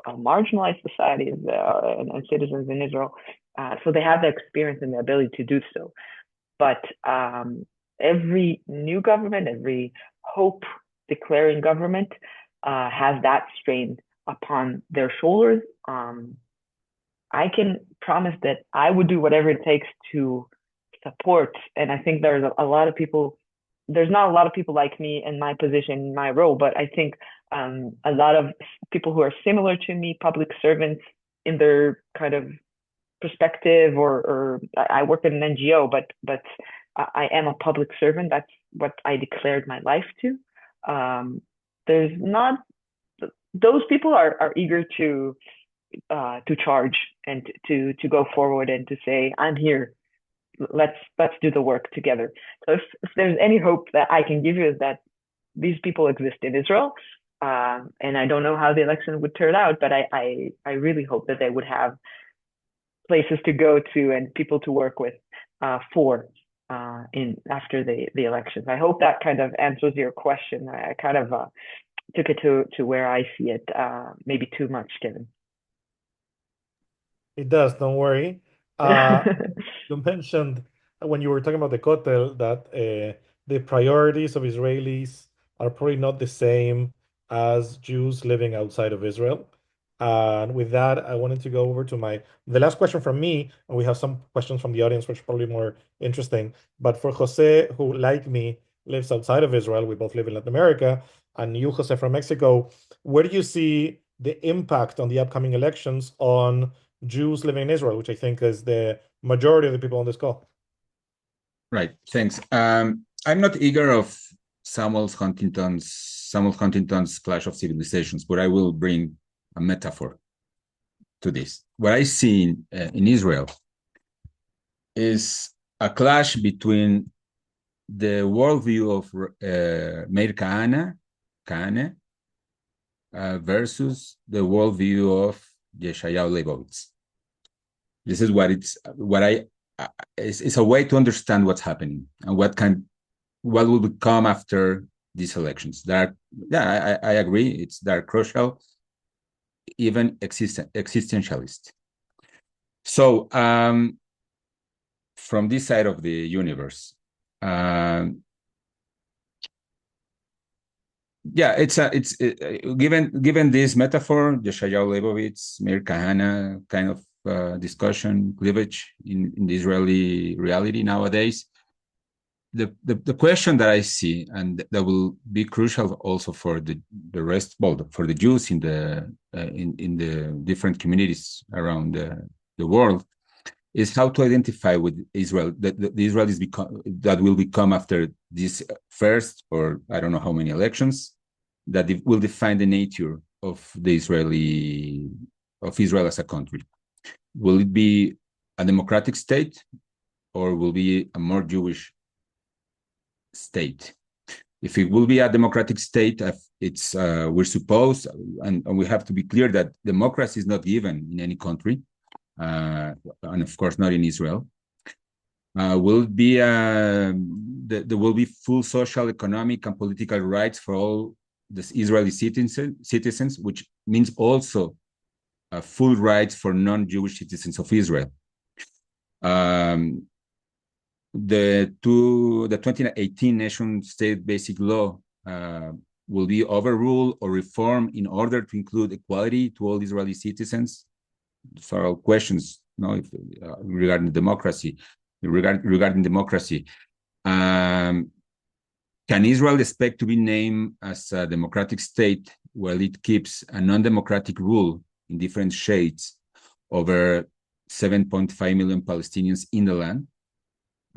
marginalized societies and citizens in Israel. So they have the experience and the ability to do so. But every new government, every hope-declaring government has that strain upon their shoulders. I can promise that I would do whatever it takes to support. And I think there's a lot of people, there's not a lot of people like me in my position, in my role, but I think a lot of people who are similar to me, public servants in their kind of perspective, or I work in an NGO, but I am a public servant. That's what I declared my life to. There's not, those people are eager to charge and to go forward and to say, I'm here. Let's do the work together. So if there's any hope that I can give you, is that these people exist in Israel, and I don't know how the election would turn out, but I really hope that they would have places to go to and people to work with after the elections. I hope that kind of answers your question. I kind of took it to where I see it, maybe too much, Kevin. It does, don't worry. You mentioned when you were talking about the Kotel that the priorities of Israelis are probably not the same as Jews living outside of Israel. And with that, I wanted to go over to the last question from me, and we have some questions from the audience, which are probably more interesting. But for Jose, who, like me, lives outside of Israel, we both live in Latin America, and you, Jose, from Mexico, where do you see the impact on the upcoming elections on Jews living in Israel, which I think is the majority of the people on this call? Right, thanks. I'm not eager of Samuel Huntington's Clash of Civilizations, but I will bring a metaphor to this. What I see in Israel is a clash between the worldview of Meir Kahane versus the worldview of Yeshayahu Leibovitz. This is it's a way to understand what's happening and what will become after these elections. I agree. They're crucial, even existentialist. So from this side of the universe, given this metaphor, Yeshayahu Leibovitz, Meir Kahane kind of discussion, cleavage in the Israeli reality nowadays. The question that I see, and that will be crucial also for the rest, for the Jews in the different communities around the world, is how to identify with Israel, the Israelis that will become after this first, or I don't know how many elections, that will define the nature of Israel as a country. Will it be a democratic state, or will it be a more Jewish state? If it will be a democratic state, we're supposed, and we have to be clear that democracy is not given in any country, and of course not in Israel. Will it be there will be full social, economic, and political rights for all the Israeli citizens, which means also full rights for non-Jewish citizens of Israel. The 2018 nation-state basic law will be overruled or reformed in order to include equality to all Israeli citizens. These are all questions, regarding democracy. Can can Israel expect to be named as a democratic state while it keeps a non-democratic rule in different shades over 7.5 million Palestinians in the land?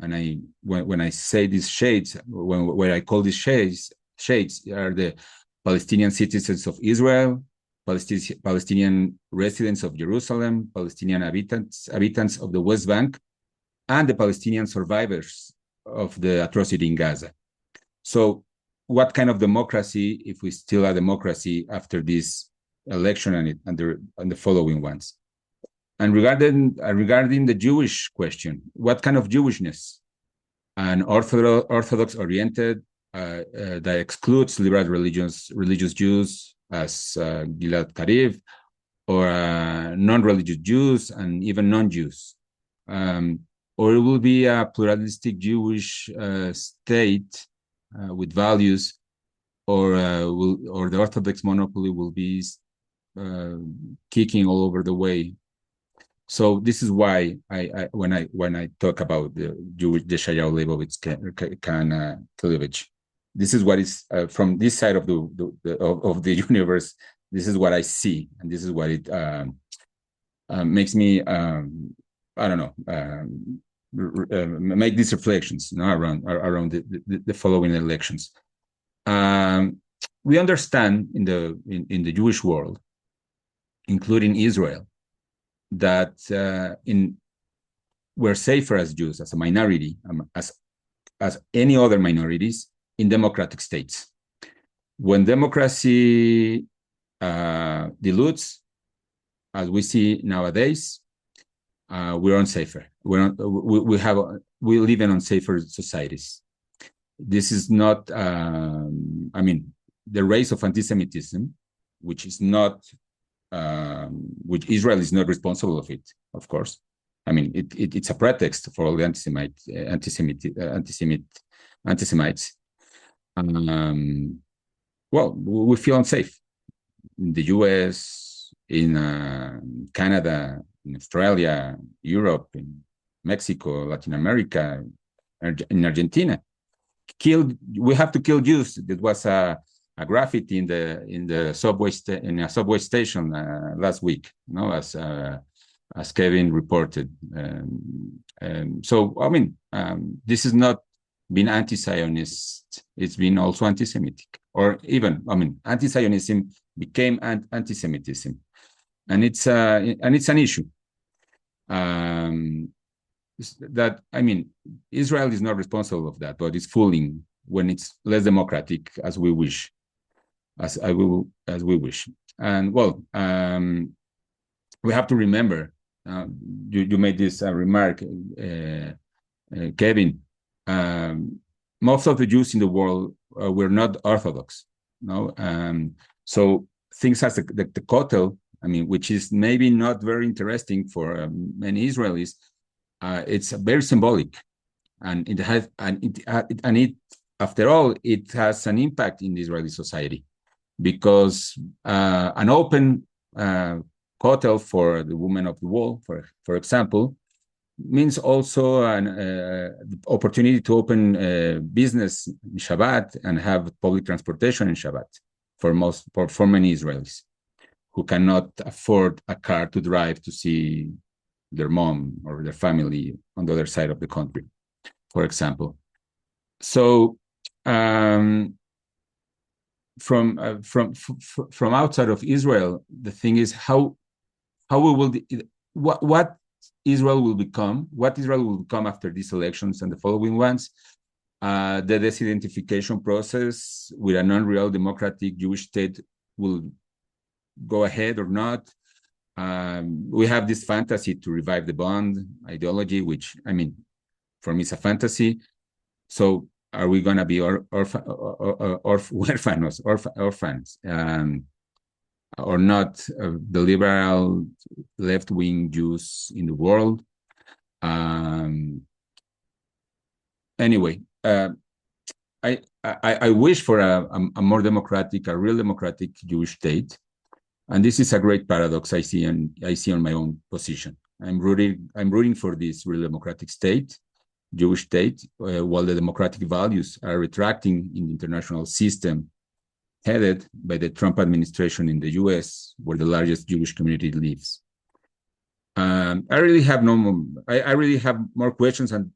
And when I say these shades, when I call these shades are the Palestinian citizens of Israel, Palestinian residents of Jerusalem, Palestinian habitants of the West Bank, and the Palestinian survivors of the atrocity in Gaza. So what kind of democracy, if we still are democracy after this election and the following ones? And regarding the Jewish question, what kind of Jewishness? An Orthodox-oriented that excludes liberal religious Jews as Gilad Karib, or non-religious Jews and even non-Jews, or it will be a pluralistic Jewish state with values, or the Orthodox monopoly will be kicking all over the way. So this is why when I talk about the Yeshayahu Leibovitz Klevich, this is what is from this side of the universe. This is what I see, and this is what it makes me make these reflections, around the following elections. We understand in the Jewish world, including Israel, that we're safer as Jews, as a minority, as any other minorities in democratic states. When democracy dilutes, as we see nowadays, we're unsafer. We live in unsafer societies. This is not, the rise of anti-Semitism, which is not, which Israel is not responsible of it, of course. It's a pretext for all the anti-Semites. Well, we feel unsafe in the US, in Canada, in Australia, Europe, in Mexico, Latin America, in Argentina. We have to kill Jews. There was a graffiti in a subway station last week, as Kevin reported. This has not been anti-Zionist; it's been also anti-Semitic, or even, anti-Zionism became anti-Semitism, and it's an issue. That Israel is not responsible of that, but it's fooling when it's less democratic as we wish, as we wish. And well, we have to remember. You made this remark, Kevin. Most of the Jews in the world were not Orthodox, so things as the Kotel, which is maybe not very interesting for many Israelis. It's very symbolic, and after all, it has an impact in the Israeli society, because an open Kotel for the women of the wall, for example, means also an opportunity to open business in Shabbat and have public transportation in Shabbat for many Israelis who cannot afford a car to drive to see their mom or their family on the other side of the country, for example. So from outside of Israel, the thing is how we will what Israel will become after these elections and the following ones. The disidentification process with a non-real democratic Jewish state will go ahead or not. We have this fantasy to revive the bond ideology, which, for me, is a fantasy. So are we going to be orphans, or not, the liberal left-wing Jews in the world? Anyway, I wish for a more democratic, a real democratic Jewish state. And this is a great paradox I see on my own position. I'm rooting for this real democratic state, Jewish state, while the democratic values are retracting in the international system headed by the Trump administration in the US, where the largest Jewish community lives. I really have I really have more questions and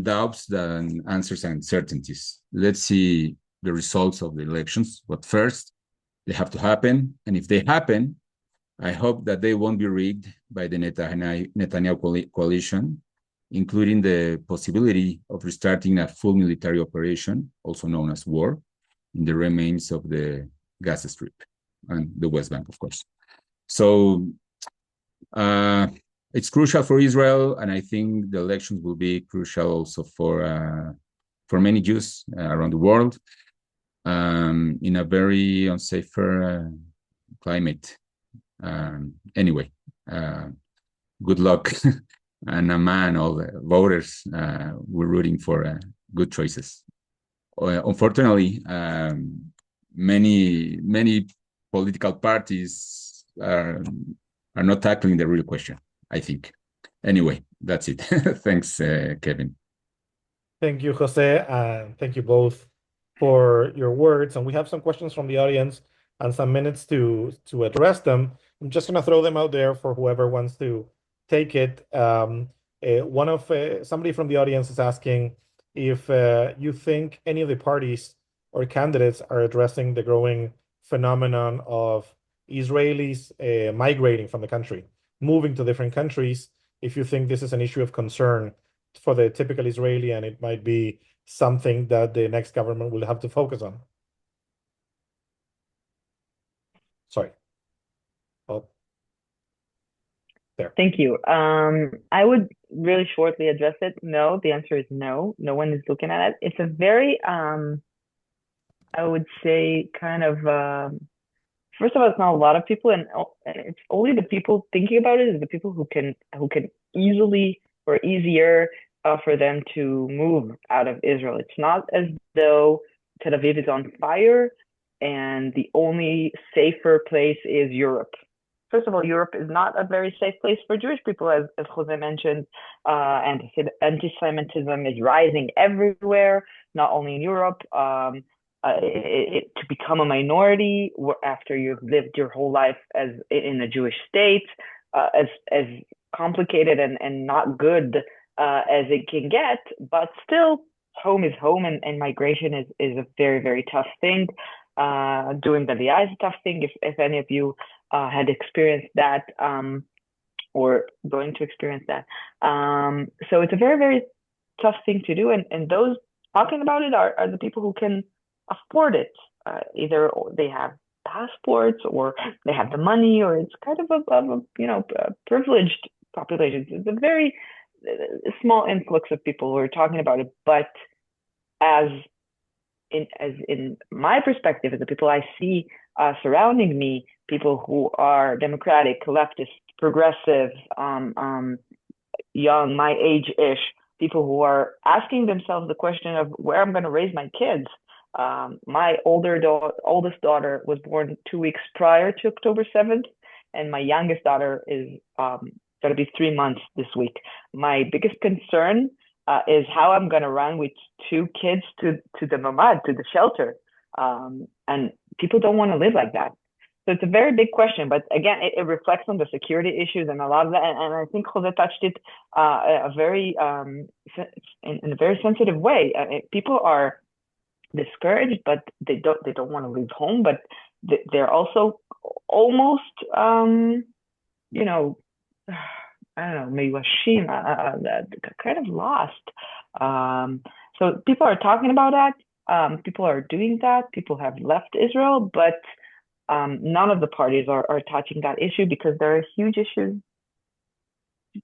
doubts than answers and certainties. Let's see the results of the elections, but first, they have to happen, and if they happen, I hope that they won't be rigged by the Netanyahu coalition, including the possibility of restarting a full military operation, also known as war, in the remains of the Gaza Strip and the West Bank, of course. So it's crucial for Israel, and I think the elections will be crucial also for many Jews around the world in a very unsafer climate. Anyway, good luck, and Naamá and all the voters. We're rooting for good choices. Unfortunately, many political parties are not tackling the real question, I think. Anyway, that's it. Thanks, Kevin. Thank you, Jose, and thank you both for your words. And we have some questions from the audience and some minutes to address them. I'm just going to throw them out there for whoever wants to take it. Somebody from the audience is asking if you think any of the parties or candidates are addressing the growing phenomenon of Israelis migrating from the country, moving to different countries, if you think this is an issue of concern for the typical Israeli, and it might be something that the next government will have to focus on. Sorry. Oh, there. Thank you. I would really shortly address it. No, the answer is no. No one is looking at it. It's a very, I would say, kind of, first of all, it's not a lot of people, and it's only the people thinking about it is the people who can easily or easier for them to move out of Israel. It's not as though Tel Aviv is on fire and the only safer place is Europe. First of all, Europe is not a very safe place for Jewish people, as Jose mentioned. Anti-Semitism is rising everywhere, not only in Europe. To become a minority after you've lived your whole life as in a Jewish state, as complicated and not good as it can get, but still home is home, and migration is a very, very tough thing. Doing B'aliyah is a tough thing, if any of you had experienced that or going to experience that. So it's a very, very tough thing to do, and those talking about it are the people who can afford it. Either they have passports or they have the money, or it's kind of a privileged population. It's a very small influx of people who are talking about it, but as in my perspective, as the people I see surrounding me, people who are democratic, leftist, progressive, young, my age-ish, people who are asking themselves the question of where I'm going to raise my kids. My oldest daughter was born 2 weeks prior to October 7th, and my youngest daughter is going to be 3 months this week. My biggest concern is how I'm going to run with 2 kids to the mamad, to the shelter. And people don't want to live like that. So it's a very big question, but again, it reflects on the security issues and a lot of that. And I think Jose touched it in a very sensitive way. People are discouraged, but they don't want to leave home, but they're also almost, I don't know, maybe kind of lost. So people are talking about that. People are doing that. People have left Israel, but none of the parties are touching that issue because there are huge issues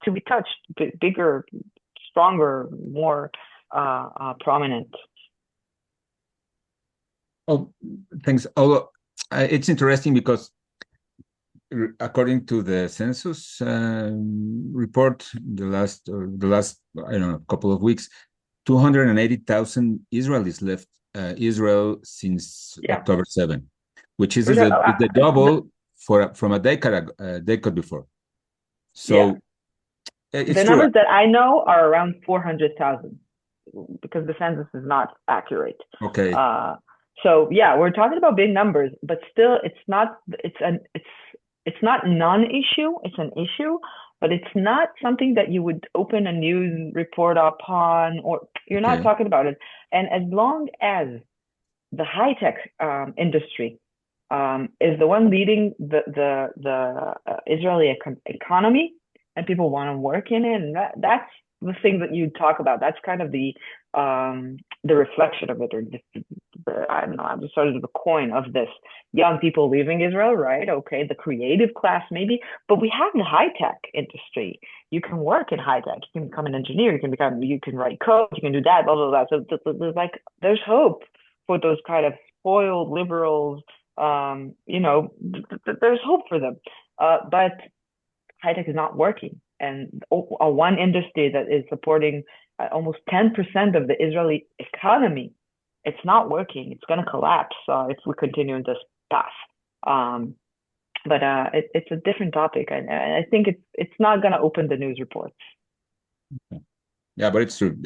to be touched, bigger, stronger, more prominent. Oh, thanks. Although it's interesting because according to the census report, the last I don't know, couple of weeks, 280,000 Israelis left Israel since October 7, which is the double from a decade before. So the numbers that I know are around 400,000. because the census is not accurate. Okay. So yeah, we're talking about big numbers, but still, it's not non-issue. It's an issue, but it's not something that you would open a news report upon, or you're not talking about it. And as long as the high-tech industry is the one leading the Israeli economy, and people want to work in it, and that's the thing that you talk about. That's kind of the reflection of it, or I don't know, I'm just sort of the coin of this. Young people leaving Israel, right? Okay, the creative class maybe, but we have the high-tech industry. You can work in high-tech. You can become an engineer. You can write code. You can do that, blah, blah, blah. So there's hope for those kind of spoiled liberals. There's hope for them. But high-tech is not working. And one industry that is supporting almost 10% of the Israeli economy, it's not working. It's going to collapse if we continue in this path. But it's a different topic, and I think it's not going to open the news reports. Okay. Yeah, but it's true.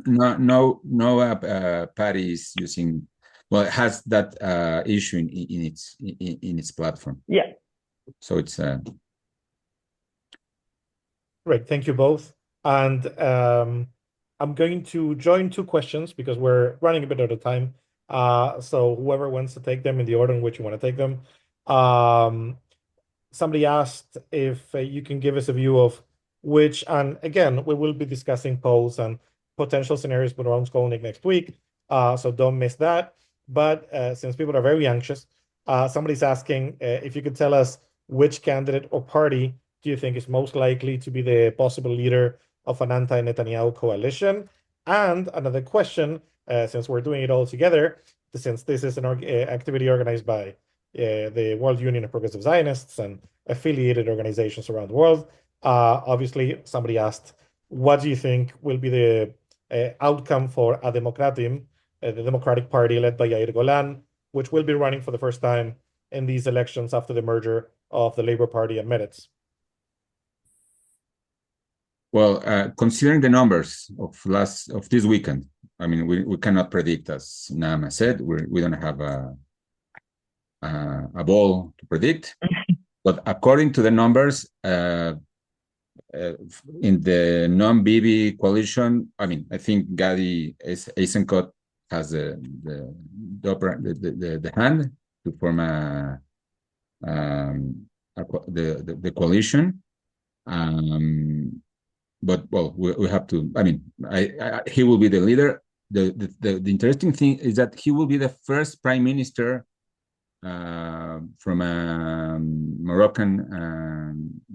No party is using. Well, it has that issue in its platform. Yeah. So it's Great. Thank you both. And I'm going to join two questions because we're running a bit out of time. So whoever wants to take them in the order in which you want to take them. Somebody asked if you can give us a view of which, and again, we will be discussing polls and potential scenarios with Ron Skolnick next week. So don't miss that. But since people are very anxious, somebody's asking if you could tell us which candidate or party do you think is most likely to be the possible leader of an anti-Netanyahu coalition? And another question, since we're doing it all together, since this is an activity organized by the World Union of Progressive Zionists and affiliated organizations around the world, obviously somebody asked, what do you think will be the outcome for a Democratim, the Democratic Party led by Yair Golan, which will be running for the first time in these elections after the merger of the Labour Party and Meretz? Well, considering the numbers of this weekend, I mean, we cannot predict, as Naamá said. We don't have a ball to predict. But according to the numbers, in the non-Bibi coalition, I mean, I think Gadi Eisenkot has the hand to form the coalition. But well, we have to. I mean, he will be the leader. The interesting thing is that he will be the first prime minister from a Moroccan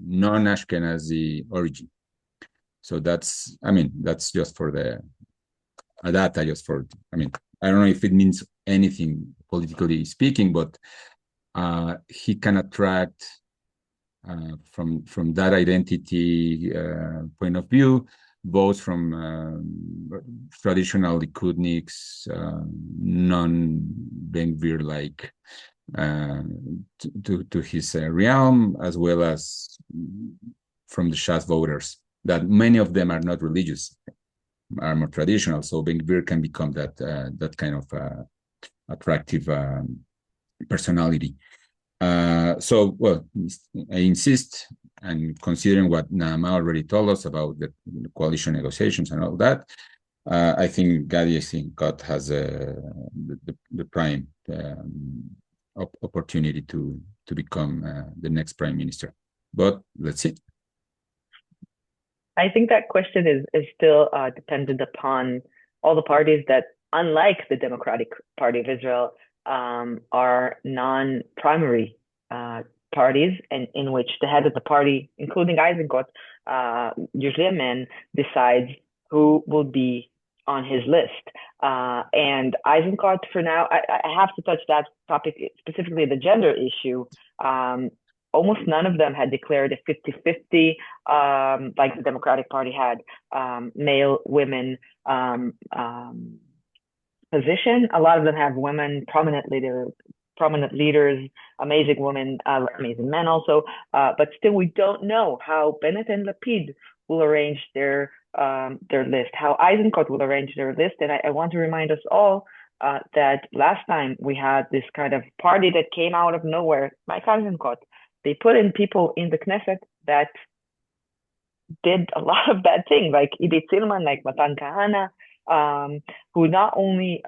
non-Ashkenazi origin. So that's just for the data, just for. I mean, I don't know if it means anything politically speaking, but he can attract. From that identity point of view, both from traditional Likudniks, non-Ben Gvir like to his realm, as well as from the Shas voters, that many of them are not religious, are more traditional. So Ben Gvir can become that kind of attractive personality. So, well, I insist, and considering what Naamá already told us about the coalition negotiations and all that, I think Gadi Eisenkot has the prime opportunity to become the next prime minister. But let's see. I think that question is still dependent upon all the parties that, unlike the Democratic Party of Israel, are non-primary parties, and in which the head of the party, including Eisenkot, usually a man, decides who will be on his list. And Eisenkot, for now, I have to touch that topic, specifically the gender issue. Almost none of them had declared a 50-50, like the Democratic Party had, male, women position. A lot of them have women prominently. They're prominent leaders, amazing women, amazing men also. But still, we don't know how Bennett and Lapid will arrange their their list, how Eisenkot will arrange their list. And I want to remind us all that last time we had this kind of party that came out of nowhere, like Eisenkot. They put in people in the Knesset that did a lot of bad things, like Idit Silman, like Matan Kahana, who not only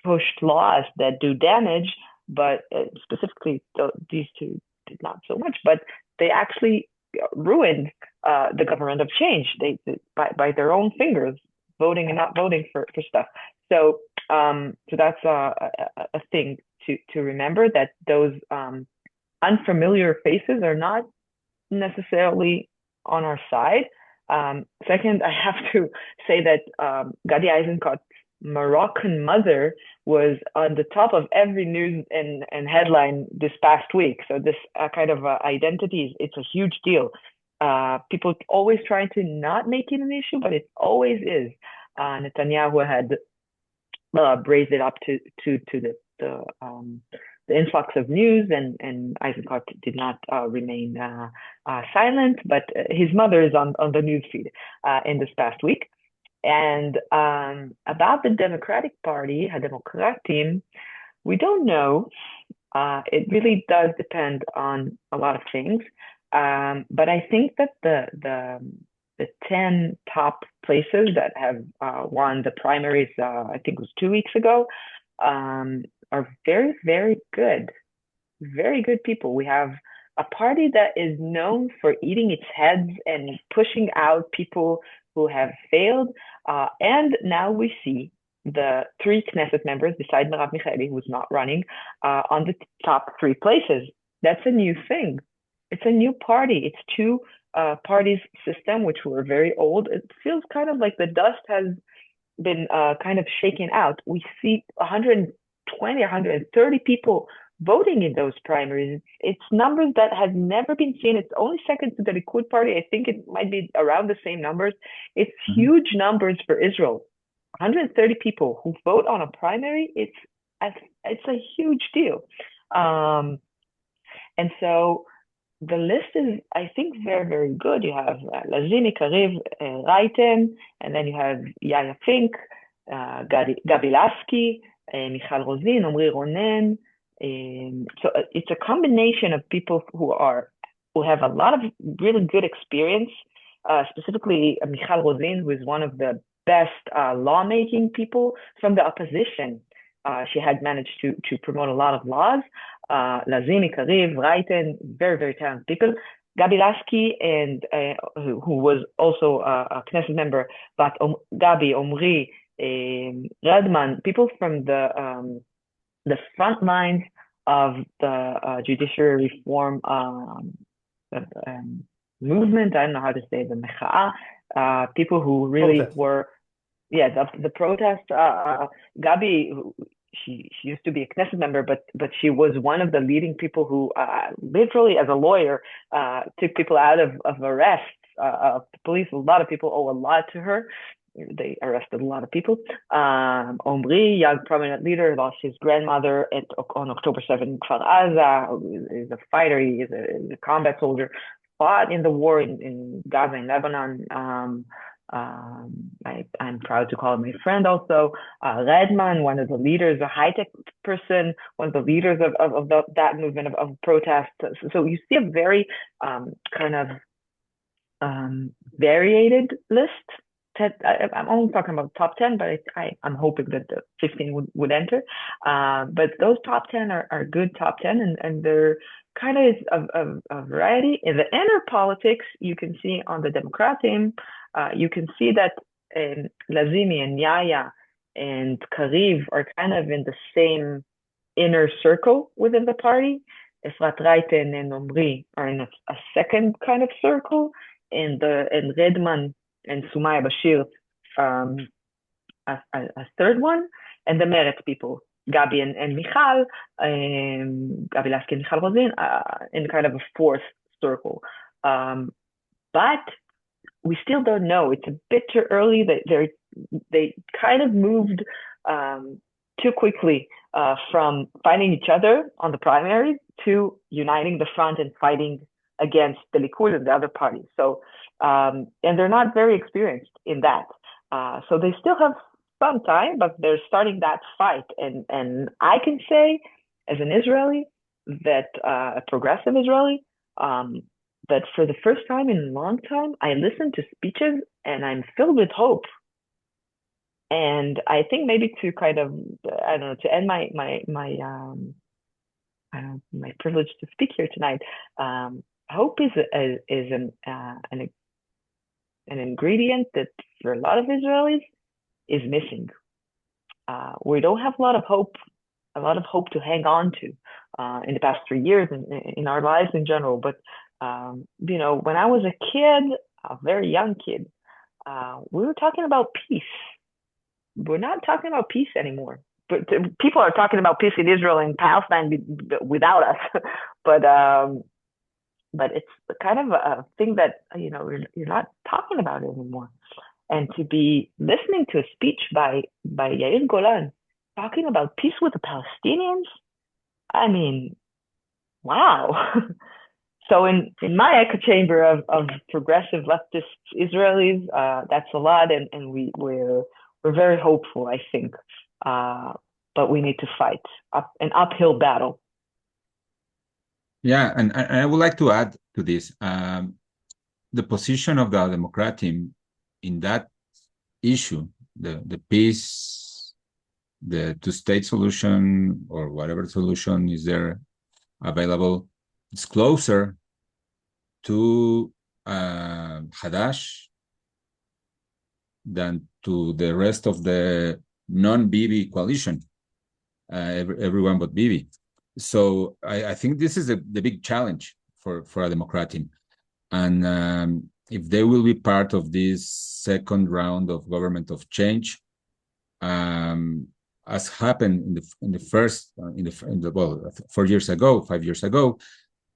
pushed laws that do damage, but specifically these two did not so much, but they actually ruined the government of change by their own fingers, voting and not voting for stuff. So that's a thing to remember, that those unfamiliar faces are not necessarily on our side. Second, I have to say that Gadi Eisenkot's Moroccan mother was on the top of every news and headline this past week. So this kind of identity, it's a huge deal. People always try to not make it an issue, but it always is. Netanyahu had raised it up to the influx of news, and Eisenkot did not remain silent, but his mother is on the news feed in this past week. And about the Democratic Party, Hademokratim, we don't know. It really does depend on a lot of things. But I think that the 10 top places that have won the primaries, I think it was 2 weeks ago, are very, very good. Very good people. We have a party that is known for eating its heads and pushing out people who have failed. And now we see the 3 Knesset members, besides Merav Michaeli, who's not running, on the top 3 places. That's a new thing. It's a new party. It's 2 parties system, which were very old. It feels kind of like the dust has been kind of shaken out. We see 120, 130 people voting in those primaries. It's numbers that have never been seen. It's only second to the Likud party. I think it might be around the same numbers. It's huge numbers for Israel. 130 people who vote on a primary. It's a huge deal. And so the list is, I think, very, very good. You have Lazimi, Kariv, Reiten, and then you have Yaya Fink, Gabi Lasky, Michal Rozin, Omri Ronen. So it's a combination of people who have a lot of really good experience, specifically Michal Rozin, who is one of the best lawmaking people from the opposition. She had managed to promote a lot of laws. Lazimi, Kariv, Reiten, very, very talented people. Gabi Lasky, and who was also a Knesset member, but Gabi, Omri, Radman, people from the front lines of the judiciary reform movement. I don't know how to say the mecha'a. People who really were, the protest. Gabi, she used to be a Knesset member, but she was one of the leading people who literally, as a lawyer, took people out of arrests. Police, a lot of people owe a lot to her. They arrested a lot of people. Omri, young prominent leader, lost his grandmother on October 7th in Kfar Aza. He's a fighter. He is a combat soldier. Fought in the war in Gaza and Lebanon. I'm proud to call him my friend also. Redman, one of the leaders, a high-tech person, one of the leaders of that movement of protest. So you see a very kind of variated list. I'm only talking about top 10, but I'm hoping that the 15 would enter. But those top 10 are good top 10, and they're kind of a variety. In the inner politics, you can see on the Democratim, you can see that Lazimi and Yaya and Kariv are kind of in the same inner circle within the party. Efrat Reiten and Omri are in a second kind of circle, and Redman and Sumaya Bashir, a third one, and the Meretz people, Gabi and Michal, Gabi Lasky and Michal Rozin, in kind of a fourth circle. But we still don't know. It's a bit too early. They kind of moved too quickly from fighting each other on the primaries to uniting the front and fighting against the Likud and the other parties. So, and they're not very experienced in that. So they still have some time, but they're starting that fight. And I can say, as an Israeli, that a progressive Israeli, that for the first time in a long time, I listen to speeches and I'm filled with hope. And I think maybe to kind of, I don't know, to end my privilege to speak here tonight, hope is an ingredient that for a lot of Israelis is missing. We don't have a lot of hope to hang on to in the past 3 years in our lives in general. But you know, when I was a kid, a very young kid, we were talking about peace. We're not talking about peace anymore. But people are talking about peace in Israel and Palestine without us. But it's kind of a thing that, you know, you're not talking about it anymore. And to be listening to a speech by Yair Golan talking about peace with the Palestinians, I mean, wow. So in my echo chamber of progressive leftist Israelis, that's a lot, and we're very hopeful, I think. But we need to fight an uphill battle. Yeah, and I would like to add to this, the position of the Democrat team in that issue, the peace, the two-state solution, or whatever solution is there available, it's closer to Hadash than to the rest of the non-Bibi coalition, everyone but Bibi. So I think this is the big challenge for a Democrat team. And if they will be part of this second round of government of change, as happened in the first, well, 4 years ago, 5 years ago,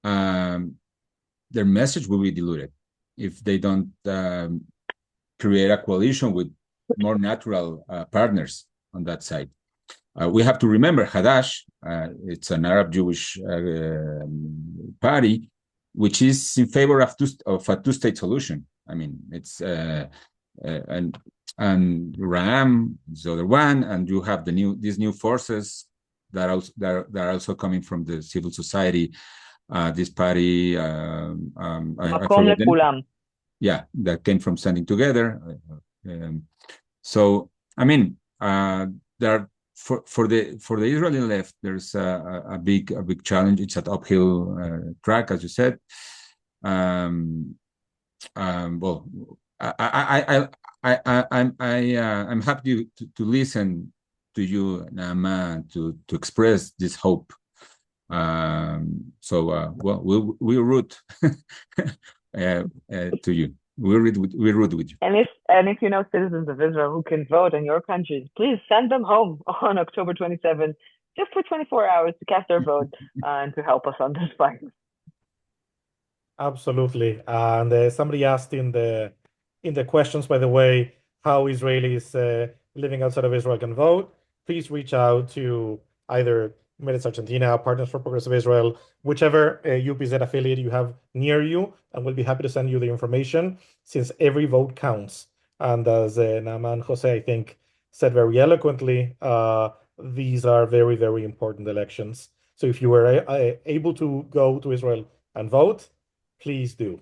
their message will be diluted if they don't create a coalition with more natural partners on that side. We have to remember Hadash, it's an Arab Jewish party, which is in favor of a two-state solution. I mean, it's and Ram is the other one, and you have these new forces that are also coming from the civil society. This party, yeah, that came from Standing Together. So I mean, there are, for the Israeli left, there's a big challenge. It's an uphill track, as you said. Well, I'm happy to listen to you, Naamá, to express this hope. So we'll root to you. We root with you. And if you know citizens of Israel who can vote in your countries, please send them home on October 27th, just for 24 hours to cast their vote and to help us on this fight. Absolutely. And somebody asked in the questions, by the way, how Israelis living outside of Israel can vote. Please reach out to either Meretz Argentina, Partners for Progressive Israel, whichever UPZ affiliate you have near you, and we'll be happy to send you the information, since every vote counts. And as Naamá and Jose, I think, said very eloquently, these are very, very important elections. So if you were able to go to Israel and vote, please do.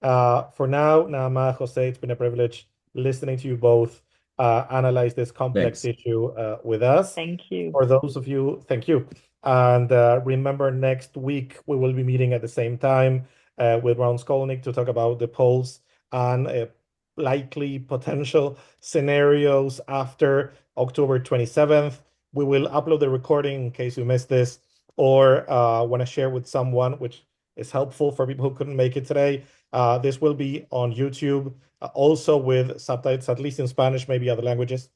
For now, Naamá, Jose, it's been a privilege listening to you both analyze this complex issue with us. Thank you. For those of you, thank you. And remember, next week we will be meeting at the same time with Ron Skolnick to talk about the polls and likely potential scenarios after October 27th. We will upload the recording in case you missed this or want to share with someone, which is helpful for people who couldn't make it today. This will be on YouTube, also with subtitles, at least in Spanish, maybe other languages.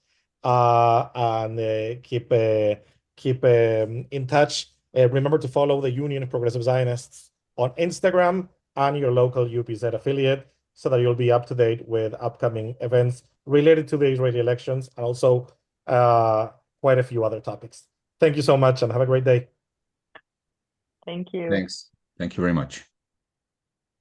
And keep in touch. Remember to follow the Union of Progressive Zionists on Instagram and your local UPZ affiliate so that you'll be up to date with upcoming events related to the Israeli elections and also quite a few other topics. Thank you so much and have a great day. Thank you. Thanks. Thank you very much.